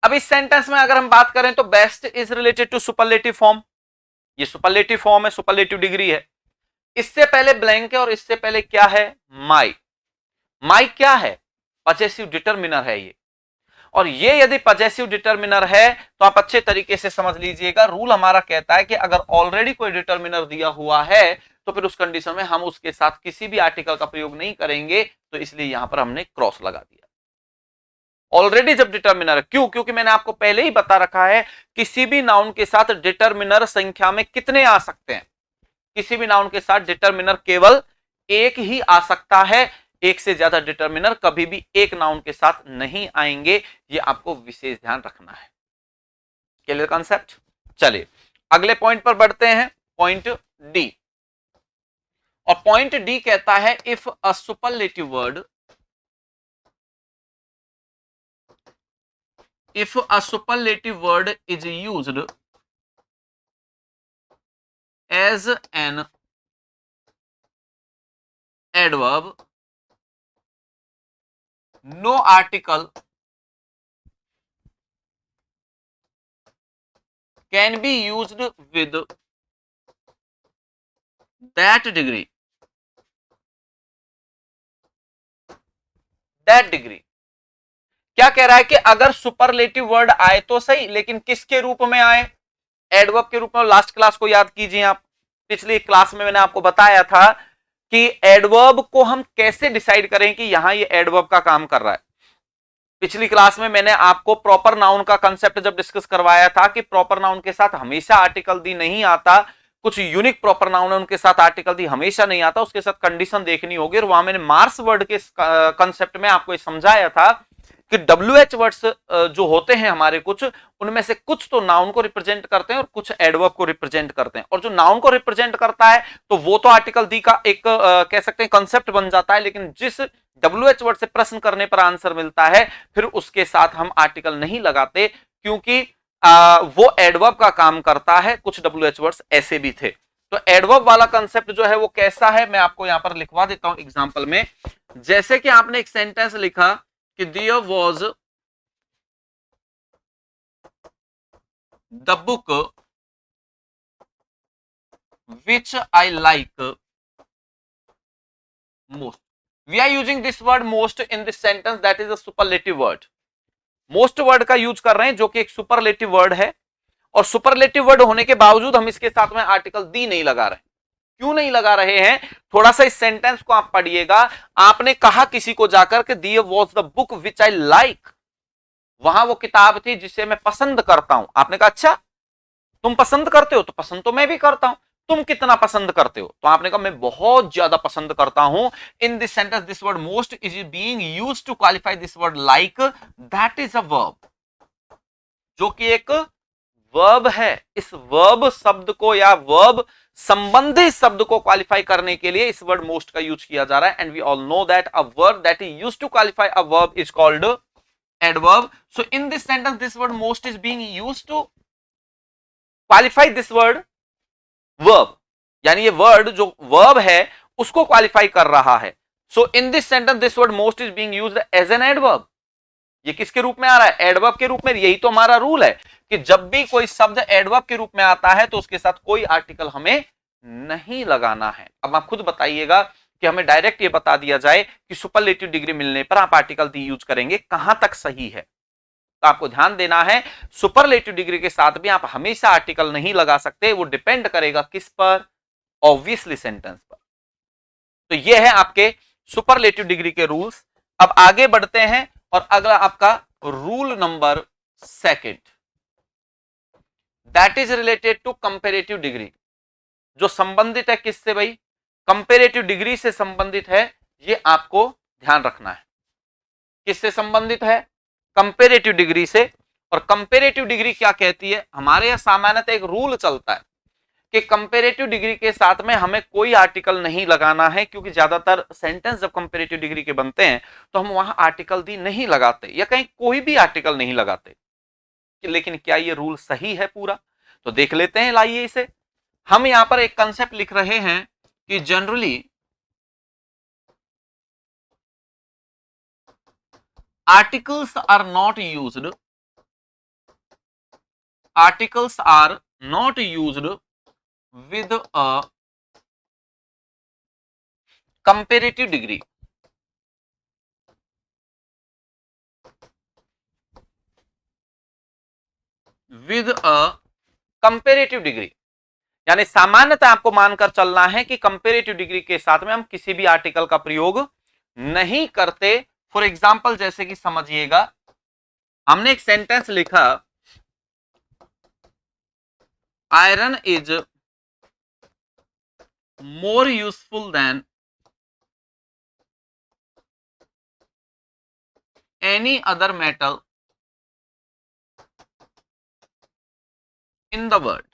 अब इस सेंटेंस में अगर हम बात करें तो best is related to superlative form, ये सुपरलेटिव फॉर्म है, सुपरलेटिव डिग्री है। इससे पहले ब्लैंक है और इससे पहले क्या है, माई। माई क्या है, पजेसिव डिटर्मिनर है ये। और ये यदि पजेसिव डिटर्मिनर है तो आप अच्छे तरीके से समझ लीजिएगा, रूल हमारा कहता है कि अगर ऑलरेडी कोई डिटर्मिनर दिया हुआ है तो फिर उस कंडीशन में हम उसके साथ किसी भी आर्टिकल का प्रयोग नहीं करेंगे। तो इसलिए यहां पर हमने क्रॉस लगा दिया, ऑलरेडी जब डिटर्मिनर है। क्यों, क्योंकि मैंने आपको पहले ही बता रखा है किसी भी नाउन के साथ डिटर्मिनर संख्या में कितने आ सकते हैं, किसी भी नाउन के साथ डिटर्मिनर केवल एक ही आ सकता है, एक से ज्यादा डिटर्मिनर कभी भी एक नाउन के साथ नहीं आएंगे, ये आपको विशेष ध्यान रखना है। Clear concept. चलिए अगले पॉइंट पर बढ़ते हैं, पॉइंट डी। और पॉइंट डी कहता है if a superlative word, if a superlative word is used as an adverb, no article can be used with that degree, that degree। क्या कह रहा है कि अगर सुपरलेटिव वर्ड आए तो सही, लेकिन किसके रूप में आए, एडवर्ब के रूप में। लास्ट क्लास को याद कीजिए आप, पिछली क्लास में मैंने आपको बताया था कि एडवर्ब को हम कैसे डिसाइड करें कि यहां ये एडवर्ब का काम कर रहा है। पिछली क्लास में मैंने आपको प्रॉपर नाउन का कंसेप्ट जब डिस्कस करवाया था कि प्रॉपर नाउन के साथ हमेशा आर्टिकल दी नहीं आता, कुछ यूनिक प्रॉपर नाउन है उनके साथ आर्टिकल दी हमेशा नहीं आता, उसके साथ कंडीशन देखनी होगी। और वहां मैंने मार्स वर्ड के कंसेप्ट में आपको समझाया था कि WH वर्ड्स जो होते हैं हमारे कुछ, उनमें से कुछ तो नाउन को रिप्रेजेंट करते हैं और कुछ एडवर्ब को रिप्रेजेंट करते हैं। और जो नाउन को रिप्रेजेंट करता है तो वो तो आर्टिकल दी का एक कह सकते हैं कंसेप्ट बन जाता है, लेकिन जिस WH वर्ड से प्रश्न करने पर आंसर मिलता है फिर उसके साथ हम आर्टिकल नहीं लगाते, क्योंकि वो एडवर्ब का काम करता है। कुछ WH वर्ड्स ऐसे भी थे। तो एडवर्ब वाला कंसेप्ट जो है वो कैसा है, मैं आपको यहां पर लिखवा देता हूं एग्जाम्पल में। जैसे कि आपने एक सेंटेंस लिखा कि there was the book which I like most. We are using this word most in this sentence, that is a superlative word. Most word का यूज कर रहे हैं जो कि एक सुपरलेटिव वर्ड है, और सुपरलेटिव वर्ड होने के बावजूद हम इसके साथ में आर्टिकल दी नहीं लगा रहे। क्यों नहीं लगा रहे हैं, थोड़ा सा इस सेंटेंस को आप पढ़िएगा। आपने कहा किसी को जाकर के there was the book which I like, वहां वो किताब थी जिसे मैं पसंद करता हूं। आपने कहा अच्छा तुम पसंद करते हो, तो पसंद तो मैं भी करता हूं, तुम कितना पसंद करते हो, तो आपने कहा मैं बहुत ज्यादा पसंद करता हूं। In this sentence this word most is being used to qualify this word like, that is a verb, जो कि एक वर्ब है। इस वर्ब शब्द को या वर्ब संबंधित शब्द को क्वालिफाई करने के लिए इस वर्ड मोस्ट का यूज किया जा रहा है। And we all know that a verb that is used to qualify a verb is called adverb. So in this sentence this word most is being used to qualify this word verb, यानी ये वर्ड जो वर्ब है उसको क्वालिफाई कर रहा है। So in this sentence this word most is being used as an adverb. ये किसके रूप में आ रहा है, एडवर्ब के रूप में। यही तो हमारा रूल है कि जब भी कोई शब्द एडवर्ब के रूप में आता है तो उसके साथ कोई आर्टिकल हमें नहीं लगाना है। अब आप खुद बताइएगा कि हमें डायरेक्ट ये बता दिया जाए कि सुपरलेटिव डिग्री मिलने पर आप आर्टिकल दी यूज करेंगे, कहां तक सही है। तो आपको ध्यान देना है सुपरलेटिव डिग्री के साथ भी आप हमेशा आर्टिकल नहीं लगा सकते, वो डिपेंड करेगा किस पर, ऑब्वियसली सेंटेंस पर। तो ये है आपके सुपरलेटिव डिग्री के रूल्स। अब आगे बढ़ते हैं और अगला आपका rule number second, that is related to comparative degree, जो संबंधित है किससे भाई, कंपेरेटिव डिग्री से संबंधित है। ये आपको ध्यान रखना है, किससे संबंधित है, कंपेरेटिव डिग्री से। और कंपेरेटिव डिग्री क्या कहती है, हमारे यहां सामान्यतः एक रूल चलता है कि कंपेरेटिव डिग्री के साथ में हमें कोई आर्टिकल नहीं लगाना है, क्योंकि ज्यादातर सेंटेंस जब कंपेरेटिव डिग्री के बनते हैं तो हम वहां आर्टिकल दी नहीं लगाते या कहीं कोई भी आर्टिकल नहीं लगाते। लेकिन क्या ये रूल सही है पूरा, तो देख लेते हैं। लाइए इसे, हम यहां पर एक कंसेप्ट लिख रहे हैं कि generally articles are not used, articles are not used with a comparative degree, with a comparative degree। यानी सामान्यतः आपको मानकर चलना है कि कंपेरेटिव डिग्री के साथ में हम किसी भी आर्टिकल का प्रयोग नहीं करते। फॉर एग्जाम्पल जैसे कि समझिएगा, हमने एक सेंटेंस लिखा, iron is more useful than any other metal in the world.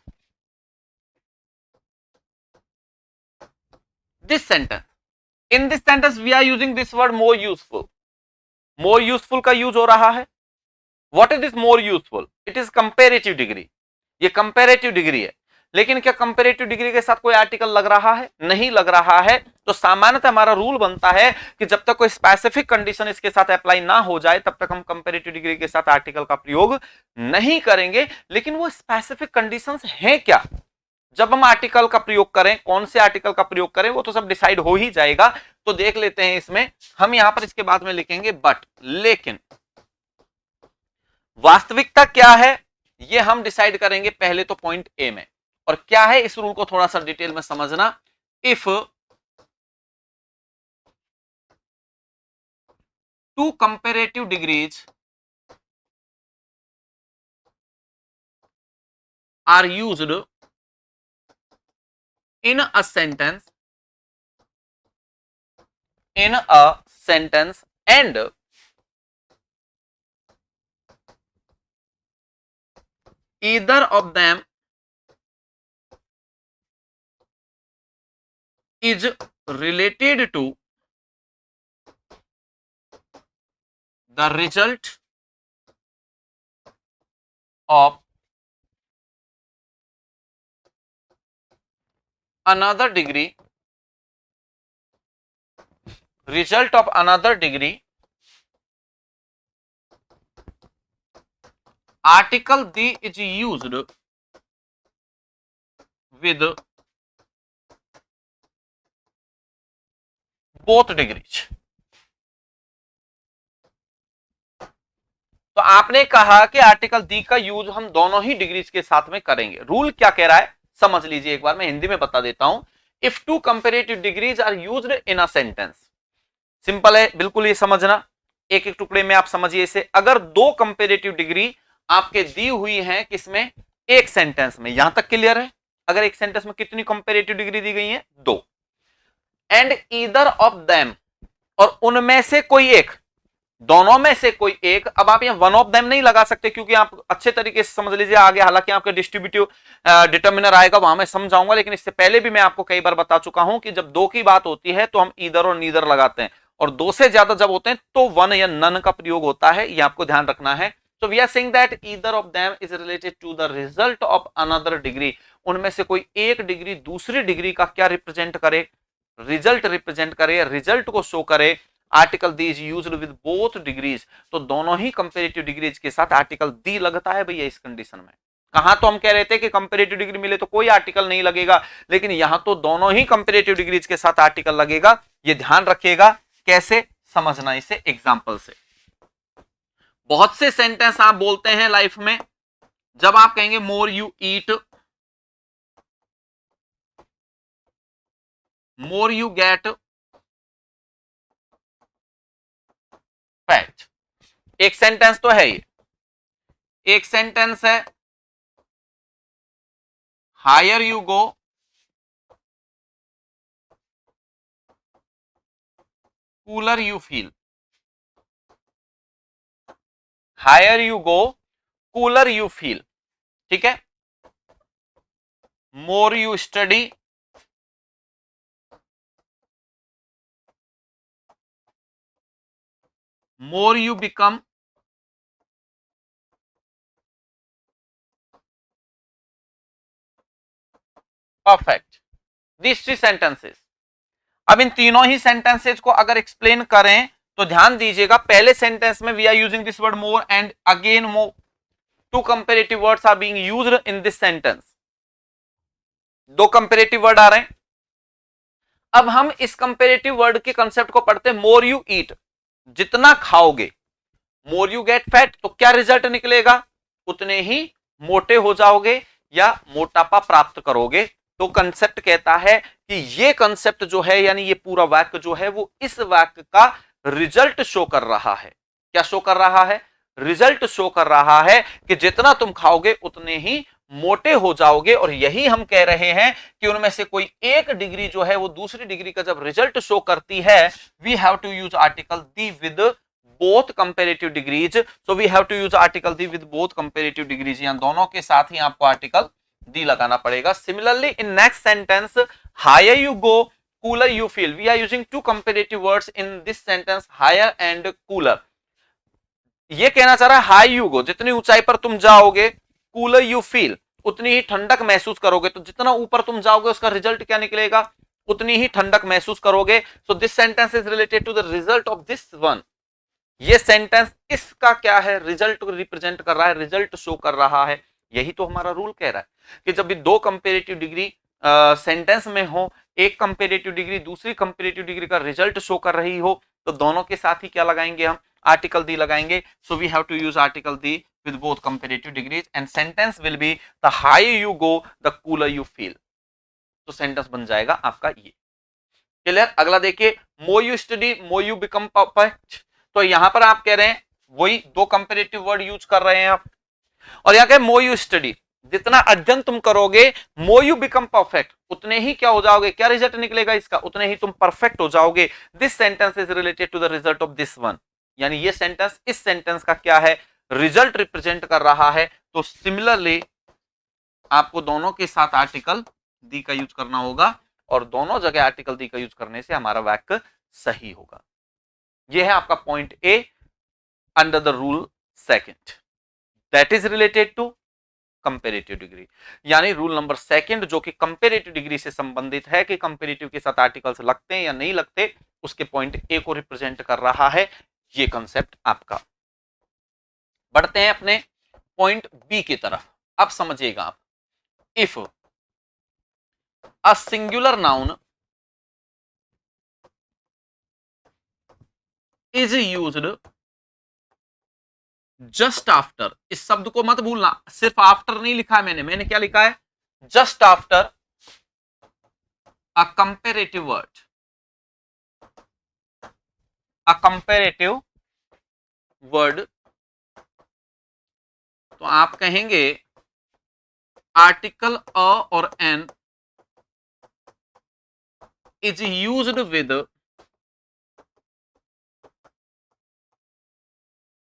This sentence, in this sentence we are using this word more useful. More useful का यूज हो रहा है। What is this more useful, it is comparative degree, ये कंपेरेटिव डिग्री है। लेकिन क्या कंपेरेटिव डिग्री के साथ कोई आर्टिकल लग रहा है, नहीं लग रहा है। तो सामान्यतः हमारा रूल बनता है कि जब तक कोई स्पेसिफिक कंडीशन इसके साथ अप्लाई ना हो जाए तब तक हम कंपेरेटिव डिग्री के साथ आर्टिकल का प्रयोग नहीं करेंगे। लेकिन वो स्पेसिफिक कंडीशंस हैं क्या, जब हम आर्टिकल का प्रयोग करें, कौन से आर्टिकल का प्रयोग करें, वो तो सब डिसाइड हो ही जाएगा। तो देख लेते हैं इसमें, हम यहां पर इसके बाद में लिखेंगे बट, लेकिन वास्तविकता क्या है ये हम डिसाइड करेंगे पहले तो पॉइंट ए में। और क्या है इस रूल को थोड़ा सा डिटेल में समझना, if two comparative degrees are used in a sentence, in a sentence and either of them is related to the result of another degree, result of another degree, article D is used with both degrees। तो आपने कहा कि आर्टिकल डी का यूज हम दोनों ही डिग्रीज के साथ में करेंगे। रूल क्या कह रहा है समझ लीजिए एक बार, मैं हिंदी में बता देता हूं। If two comparative degrees are used in a sentence, simple है बिल्कुल ये समझना, एक एक टुकड़े में आप समझिए इसे। अगर दो कंपेरेटिव डिग्री आपके दी हुई है किसमें, एक सेंटेंस में, यहां तक क्लियर है। अगर एक सेंटेंस में कितनी कंपेरेटिव डिग्री दी गई है, दो। एंड ईदर ऑफ देम, और उनमें से कोई एक, दोनों में से कोई एक। अब आप यहां वन ऑफ देम नहीं लगा सकते क्योंकि आप अच्छे तरीके से समझ लीजिए आगे, हालांकि आपका डिस्ट्रीब्यूटिव डिटर्मिनर आएगा वहां मैं समझाऊंगा, लेकिन इससे पहले भी मैं आपको कई बार बता चुका हूं कि जब दो की बात होती है तो हम ईदर और नीदर लगाते हैं, और दो से ज्यादा जब होते हैं तो वन या नन का प्रयोग होता है, ये आपको ध्यान रखना है। तो we are saying that either of them is related to the result of another degree, उनमें से कोई एक डिग्री दूसरी डिग्री का क्या रिप्रेजेंट करे, रिजल्ट रिप्रेजेंट करे, रिजल्ट को शो करे। Article the is used with both degrees, तो दोनों ही कंपेरेटिव डिग्रीज के साथ आर्टिकल दी लगता है भैया इस कंडीशन में। कहां तो हम कह रहे थे कि कंपेरेटिव डिग्री मिले तो कोई आर्टिकल नहीं लगेगा, लेकिन यहां तो दोनों ही कंपेरेटिव डिग्रीज के साथ आर्टिकल लगेगा। ये ध्यान रखिएगा, कैसे समझना इसे एग्जांपल से। बहुत से सेंटेंस आप बोलते हैं लाइफ में, जब आप कहेंगे more you eat more you get fat। एक सेंटेंस तो है ये, एक सेंटेंस है higher you go cooler you feel. Higher you go cooler you feel, ठीक है। More you study more you become perfect. These three sentences. अब इन तीनों ही सेंटेंसेस को अगर एक्सप्लेन करें तो ध्यान दीजिएगा, पहले सेंटेंस में we are using this word more and again more, two comparative words are being used in this sentence. दो कंपेरेटिव वर्ड आ रहे हैं। अब हम इस कंपेरेटिव वर्ड के कंसेप्ट को पढ़ते हैं। मोर यू ईट, जितना खाओगे, मोर यू गेट फैट, तो क्या रिजल्ट निकलेगा, उतने ही मोटे हो जाओगे या मोटापा प्राप्त करोगे। तो कंसेप्ट कहता है कि ये कंसेप्ट जो है, यानी ये पूरा वाक्य जो है वो इस वाक्य का रिजल्ट शो कर रहा है। क्या शो कर रहा है, रिजल्ट शो कर रहा है कि जितना तुम खाओगे उतने ही मोटे हो जाओगे। और यही हम कह रहे हैं कि उनमें से कोई एक डिग्री जो है वो दूसरी डिग्री का जब रिजल्ट शो करती है, we have to use article the with both comparative degrees. So we have to use article the with both comparative degrees, यहां दोनों के साथ ही आपको आर्टिकल दी लगाना पड़ेगा। Similarly in next sentence, higher you go cooler you feel, we are using two comparative words in this sentence, higher and cooler. ये कहना चाह रहा है हाई यू गो, जितनी ऊंचाई पर तुम जाओगे, कूलर यू फील, उतनी ही ठंडक महसूस करोगे। तो जितना ऊपर तुम जाओगे उसका रिजल्ट क्या निकलेगा, उतनी ही ठंडक महसूस करोगे। So this sentence is related to the result of this one. ये सेंटेंस इसका क्या है, रिजल्ट को रिप्रेजेंट कर रहा है, रिजल्ट शो कर रहा है। यही तो हमारा रूल कह रहा है कि जब भी दो कंपेरेटिव डिग्री सेंटेंस में हो, एक कंपेरेटिव डिग्री दूसरी कंपेरेटिव डिग्री का रिजल्ट शो कर रही हो, तो दोनों के साथ ही क्या लगाएंगे हम, आर्टिकल दी लगाएंगे। So we have to use article the with both comparative degrees and sentence will be the higher you go the cooler you feel. तो सेंटेंस बन जाएगा आपका ये। क्लियर। अगला देखिए, more you study more you become perfect. तो यहां पर आप कह रहे हैं वही दो कंपेरेटिव वर्ड यूज कर रहे हैं आप, और यहां कहे मोर यू स्टडी, जितना अध्ययन तुम करोगे, मोर यू बिकम परफेक्ट, उतने ही क्या हो जाओगे, क्या रिजल्ट निकलेगा इसका, उतने ही तुम परफेक्ट हो जाओगे। This sentence is related to the result of this one, यानी ये सेंटेंस इस सेंटेंस का क्या है, रिजल्ट रिप्रेजेंट कर रहा है। तो सिमिलरली आपको दोनों के साथ आर्टिकल दी का यूज करना होगा, और दोनों जगह आर्टिकल दी का यूज करने से हमारा वाक्य सही होगा। यह है आपका point A under the rule second, that is related to comparative degree. यानी रूल नंबर सेकंड जो कि कंपेरेटिव डिग्री से संबंधित है कि कंपेरेटिव के साथ आर्टिकल्स लगते हैं या नहीं लगते, उसके पॉइंट ए को रिप्रेजेंट कर रहा है ये कंसेप्ट आपका। बढ़ते हैं अपने पॉइंट बी की तरफ। अब समझिएगा आप, if a singular noun is used just after, इस शब्द को मत भूलना, सिर्फ आफ्टर नहीं लिखा है मैंने क्या लिखा है, just after a comparative word, a comparative word. तो आप कहेंगे आर्टिकल अ और an is used with,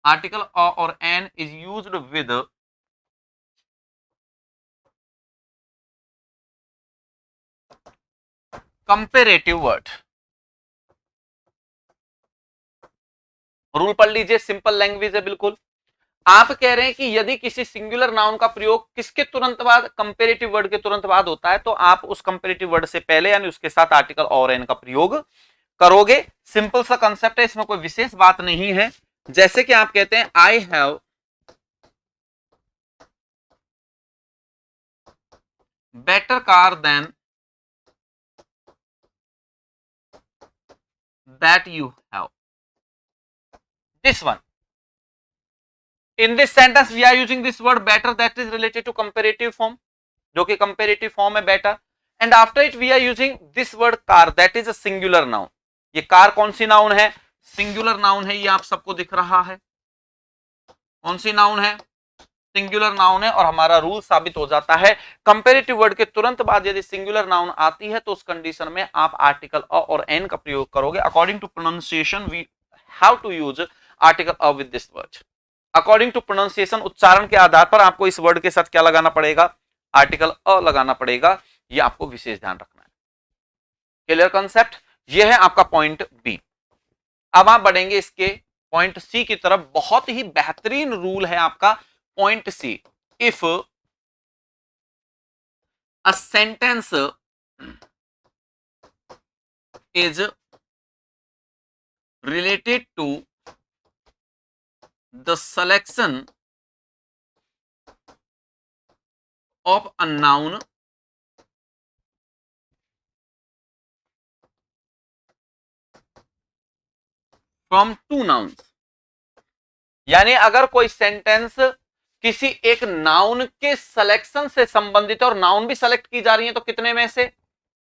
article a और an is used with comparative word. Rule पढ़ लीजिए, सिंपल लैंग्वेज है बिल्कुल। आप कह रहे हैं कि यदि किसी सिंगुलर नाउन का प्रयोग किसके तुरंत बाद, कंपेरेटिव वर्ड के तुरंत बाद होता है, तो आप उस कंपेरेटिव वर्ड से पहले यानी उसके साथ आर्टिकल और एन का प्रयोग करोगे। सिंपल सा कंसेप्ट है, इसमें कोई विशेष बात नहीं है। जैसे कि आप कहते हैं I have better car than that you have, this one. In this sentence we are using this word better that is related to comparative form, जो कि comparative form है better, and after it we are using this word car, that is a singular noun. ये कार कौन सी नाउन है? सिंगुलर नाउन है। ये आप सबको दिख रहा है कौन सी नाउन है? सिंगुलर नाउन है। और हमारा रूल साबित हो जाता है, कंपेरेटिव वर्ड के तुरंत बाद यदि सिंगुलर नाउन आती है तो उस कंडीशन में आप आर्टिकल अ और एन का प्रयोग करोगे। According to pronunciation we have to use article a with this word. According to pronunciation, उच्चारण के आधार पर आपको इस वर्ड के साथ क्या लगाना पड़ेगा? आर्टिकल अ लगाना पड़ेगा। ये आपको विशेष ध्यान रखना है। Clear concept? ये है आपका पॉइंट बी। अब आप बढ़ेंगे इसके पॉइंट सी की तरफ। बहुत ही बेहतरीन रूल है आपका point C. If a sentence is related to the selection of a noun from two nouns, यानी अगर कोई सेंटेंस किसी एक नाउन के सिलेक्शन से संबंधित है और नाउन भी सेलेक्ट की जा रही है, तो कितने में से?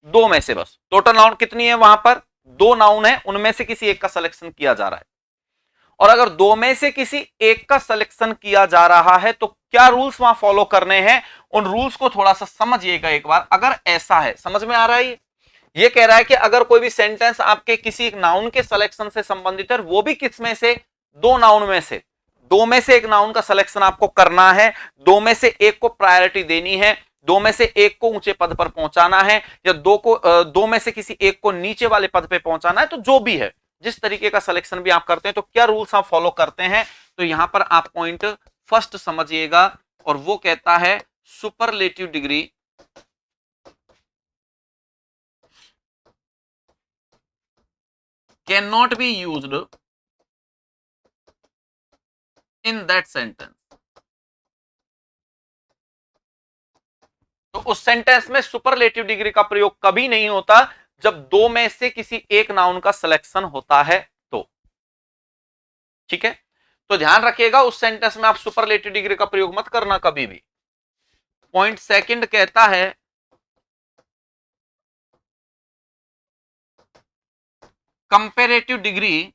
दो में से बस। टोटल नाउन कितनी है वहां पर? दो नाउन है, उनमें से किसी एक का सिलेक्शन किया जा रहा है। और अगर दो में से किसी एक का सिलेक्शन किया जा रहा है तो क्या रूल्स वहां फॉलो करने हैं? उन रूल्स को थोड़ा सा समझिएगा एक बार। अगर ऐसा है, समझ में आ रहा है? ये कह रहा है कि अगर कोई भी सेंटेंस आपके किसी एक नाउन के सिलेक्शन से संबंधित है, वो भी किस में से? दो नाउन में से। दो में से एक नाउन का सिलेक्शन आपको करना है, दो में से एक को प्रायोरिटी देनी है, दो में से एक को ऊंचे पद पर पहुंचाना है, या दो में से किसी एक को नीचे वाले पद पर पहुंचाना है। तो जो भी है, जिस तरीके का सिलेक्शन भी आप करते हैं, तो क्या रूल्स आप फॉलो करते हैं? तो यहां पर आप पॉइंट फर्स्ट समझिएगा, और वो कहता है superlative degree can not be used in that sentence. तो उस सेंटेंस में सुपरलेटिव डिग्री का प्रयोग कभी नहीं होता जब दो में से किसी एक नाउन का सिलेक्शन होता है तो। ठीक है, तो ध्यान रखिएगा, उस सेंटेंस में आप सुपरलेटिव डिग्री का प्रयोग मत करना कभी भी। पॉइंट सेकंड कहता है comparative degree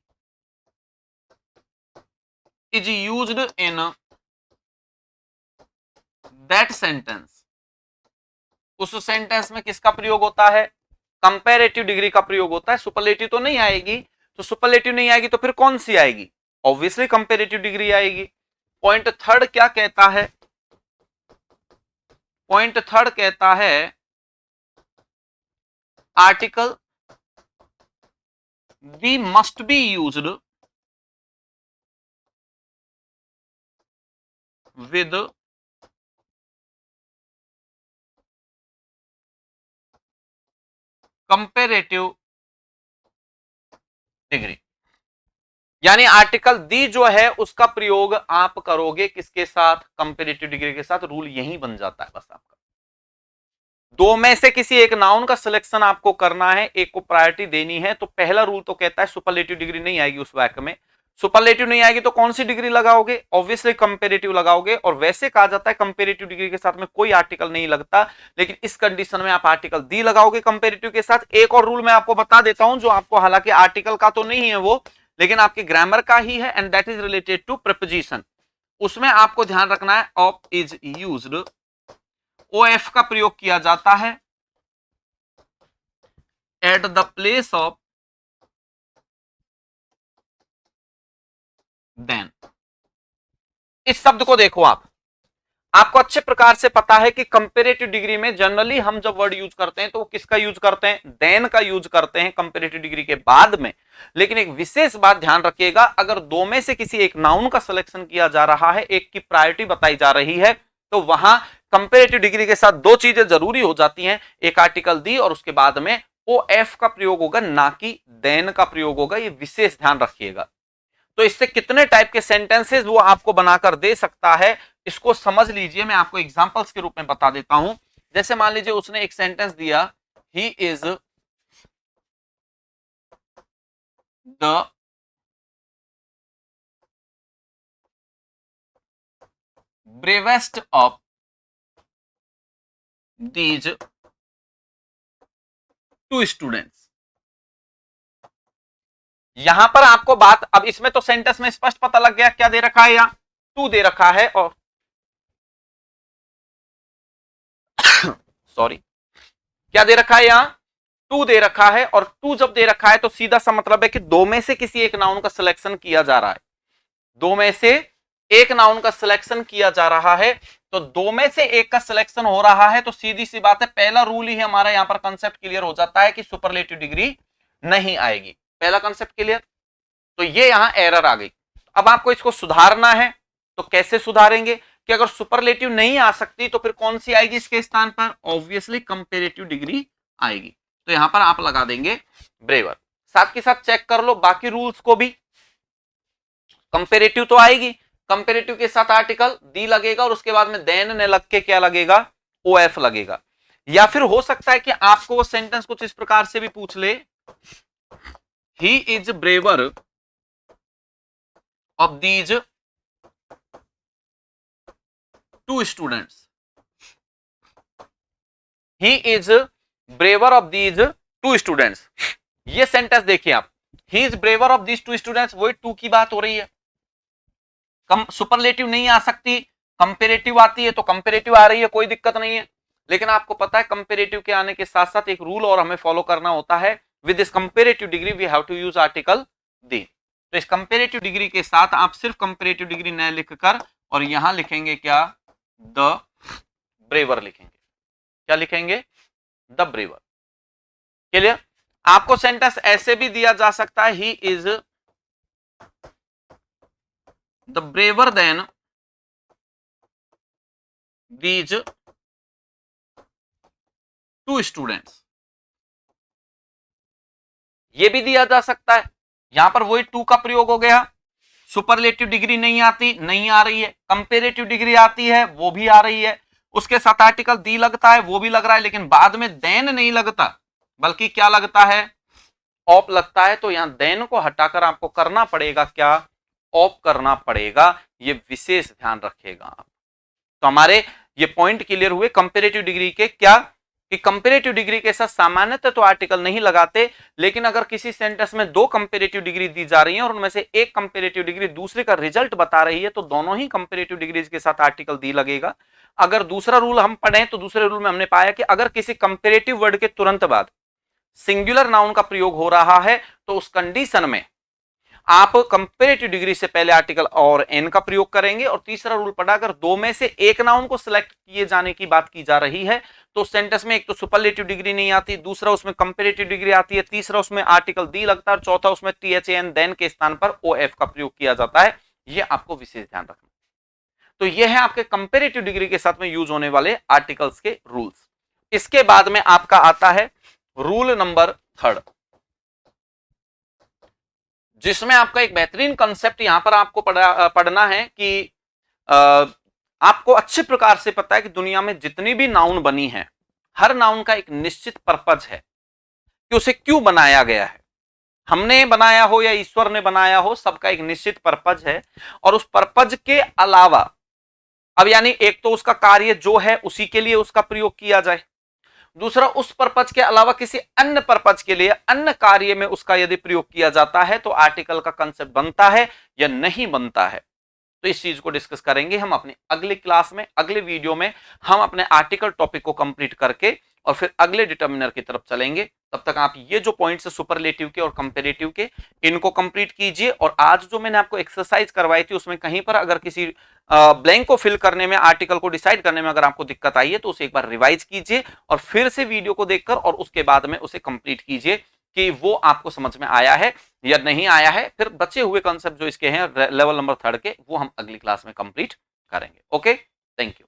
is used in that sentence. उस सेंटेंस में किसका प्रयोग होता है? कंपेरेटिव डिग्री का प्रयोग होता है। सुपरलेटिव तो नहीं आएगी, तो सुपरलेटिव नहीं आएगी तो फिर कौन सी आएगी? ऑब्वियसली कंपेरेटिव डिग्री आएगी। पॉइंट थर्ड क्या कहता है? पॉइंट थर्ड कहता है article we must be used with comparative degree. यानी आर्टिकल दी जो है उसका प्रयोग आप करोगे किसके साथ? कंपेरेटिव डिग्री के साथ। रूल यही बन जाता है बस आपका। दो में से किसी एक नाउन का सिलेक्शन आपको करना है, एक को प्रायोरिटी देनी है, तो पहला रूल तो कहता है सुपरलेटिव डिग्री नहीं आएगी उस वाक्य में। सुपरलेटिव नहीं आएगी तो कौन सी डिग्री लगाओगे? ऑब्वियसली कंपेरेटिव लगाओगे। और वैसे कहा जाता है कंपेरेटिव डिग्री के साथ में कोई आर्टिकल नहीं लगता, लेकिन इस कंडीशन में आप आर्टिकल दी लगाओगे कंपेरेटिव के साथ। एक और रूल मैं आपको बता देता हूं, जो आपको हालांकि आर्टिकल का तो नहीं है वो, लेकिन आपके ग्रामर का ही है, and that is related to preposition. उसमें आपको ध्यान रखना है of is used, O F का प्रयोग किया जाता है at the place of than. इस शब्द को देखो आप, आपको अच्छे प्रकार से पता है कि कंपेरेटिव डिग्री में जनरली हम जब वर्ड यूज करते हैं तो वो किसका यूज करते हैं? देन का यूज करते हैं कंपेरेटिव डिग्री के बाद में। लेकिन एक विशेष बात ध्यान रखिएगा, अगर दो में से किसी एक नाउन का सिलेक्शन किया जा रहा है, एक की प्रायोरिटी बताई जा रही है, तो वहां कंपेरेटिव डिग्री के साथ दो चीजें जरूरी हो जाती हैं, एक आर्टिकल दी और उसके बाद में ओ एफ का प्रयोग होगा, ना कि देन का प्रयोग होगा। ये विशेष ध्यान रखिएगा। तो इससे कितने टाइप के सेंटेंसेस वो आपको बनाकर दे सकता है, इसको समझ लीजिए। मैं आपको एग्जांपल्स के रूप में बता देता हूं। जैसे मान लीजिए उसने एक सेंटेंस दिया, he is the bravest of these 2 students. यहां पर आपको बात, अब इसमें तो सेंटेंस में स्पष्ट पता लग गया क्या दे रखा है, यहां 2 दे रखा है और सॉरी क्या दे रखा है, यहां 2 दे रखा है और 2 जब दे रखा है तो सीधा सा मतलब है कि दो में से किसी एक नाउन का सिलेक्शन किया जा रहा है, दो में से एक नाउन का सिलेक्शन किया जा रहा है। तो दो में से एक का सिलेक्शन हो रहा है तो सीधी सी बात है, पहला रूल ही हमारा यहां पर कंसेप्ट क्लियर हो जाता है कि सुपरलेटिव डिग्री नहीं आएगी। पहला कंसेप्ट क्लियर, तो ये यहां एरर आ गई। अब आपको इसको सुधारना है तो कैसे सुधारेंगे कि अगर सुपरलेटिव नहीं आ सकती तो फिर कौन सी आएगी इसके स्थान पर, ऑब्वियसली कंपेरेटिव डिग्री आएगी। तो यहां पर आप लगा देंगे ब्रेवर। साथ के साथ चेक कर लो बाकी रूल्स को भी, कंपेरेटिव तो आएगी, कंपेरेटिव के साथ आर्टिकल दी लगेगा और उसके बाद में देन ने लग के क्या लगेगा, ओएफ लगेगा। या फिर हो सकता है कि आपको वो सेंटेंस कुछ इस प्रकार से भी पूछ ले, he is braver of these 2 students, he is braver of these 2 students. ये सेंटेंस देखिए आप, he is braver of these 2 students, वही 2 की बात हो रही है। सुपरलेटिव नहीं आ सकती, कंपेरेटिव आती है तो कंपेरेटिव आ रही है, कोई दिक्कत नहीं है। लेकिन आपको पता है कंपेरेटिव के आने के साथ साथ एक रूल और हमें फॉलो करना होता है, with this comparative degree we have to use article the. तो इस कंपेरेटिव डिग्री के साथ आप सिर्फ कंपेरेटिव डिग्री न लिखकर और यहां लिखेंगे क्या, द ब्रेवर लिखेंगे। क्या लिखेंगे, द ब्रेवर। क्लियर। आपको सेंटेंस ऐसे भी दिया जा सकता है, he is the braver than these 2 students, ये भी दिया जा सकता है। यहां पर वही 2 का प्रयोग हो गया। सुपरलेटिव डिग्री नहीं आती, नहीं आ रही है, कंपेरेटिव डिग्री आती है, वो भी आ रही है, उसके साथ आर्टिकल दी लगता है, वो भी लग रहा है, लेकिन बाद में देन नहीं लगता बल्कि क्या लगता है, ऑप लगता है। तो यहां देन को हटाकर आपको करना पड़ेगा क्या, ऑप करना पड़ेगा। ये विशेष ध्यान रखिएगा आप। तो हमारे ये पॉइंट क्लियर हुए कंपेरेटिव डिग्री के, क्या कि कंपेरेटिव डिग्री के साथ सामान्यतः तो आर्टिकल नहीं लगाते, लेकिन अगर किसी सेंटेंस में 2 कंपेरेटिव डिग्री दी जा रही है और उनमें से एक कंपेरेटिव डिग्री दूसरे का रिजल्ट बता रही है तो दोनों ही कंपेरेटिव डिग्रीज के साथ आर्टिकल दी लगेगा। अगर दूसरा रूल हम पढ़ें तो दूसरे रूल में हमने पाया कि अगर किसी कंपेरेटिव वर्ड के तुरंत बाद सिंगुलर नाउन का प्रयोग हो रहा है तो उस कंडीशन में आप कंपेरेटिव डिग्री से पहले आर्टिकल और एन का प्रयोग करेंगे। और तीसरा रूल पढ़ा, अगर दो में से एक नाउन को सिलेक्ट किए जाने की बात की जा रही है तो सेंटेंस में एक तो सुपरलेटिव डिग्री नहीं आती, दूसरा उसमें कंपेरेटिव डिग्री आती है, तीसरा उसमें आर्टिकल दी लगता है और चौथा उसमें THAN देन के स्थान पर OF का प्रयोग किया जाता है। यह आपको विशेष ध्यान रखना। तो यह है आपके कंपेरेटिव डिग्री के साथ में यूज होने वाले आर्टिकल्स के रूल्स। इसके बाद में आपका आता है रूल नंबर 3, जिसमें आपका एक बेहतरीन कंसेप्ट यहां पर आपको पढ़ना है कि आपको अच्छे प्रकार से पता है कि दुनिया में जितनी भी नाउन बनी है, हर नाउन का एक निश्चित पर्पज है कि उसे क्यों बनाया गया है। हमने बनाया हो या ईश्वर ने बनाया हो, सबका एक निश्चित पर्पज है। और उस पर्पज के अलावा अब यानी एक तो उसका कार्य जो है उसी के लिए उसका प्रयोग किया जाए, दूसरा उस पर्पज के अलावा किसी अन्य पर्पज के लिए अन्य कार्य में उसका यदि प्रयोग किया जाता है तो आर्टिकल का कंसेप्ट बनता है या नहीं बनता है। तो इस चीज को डिस्कस करेंगे हम अपने अगले क्लास में, अगले वीडियो में हम अपने आर्टिकल टॉपिक को कंप्लीट करके और फिर अगले डिटर्मिनर की तरफ चलेंगे। तब तक आप ये जो पॉइंट्स है सुपरलेटिव के और कंपेरेटिव के, इनको कंप्लीट कीजिए। और आज जो मैंने आपको एक्सरसाइज करवाई थी उसमें कहीं पर अगर किसी ब्लैंक को फिल करने में, आर्टिकल को डिसाइड करने में अगर आपको दिक्कत आई है तो उसे एक बार रिवाइज कीजिए और फिर से वीडियो को देखकर और उसके बाद में उसे कंप्लीट कीजिए कि वो आपको समझ में आया है या नहीं आया है। फिर बचे हुए कॉन्सेप्ट जो इसके हैं लेवल नंबर 3 के, वो हम अगली क्लास में कंप्लीट करेंगे। Okay, thank you.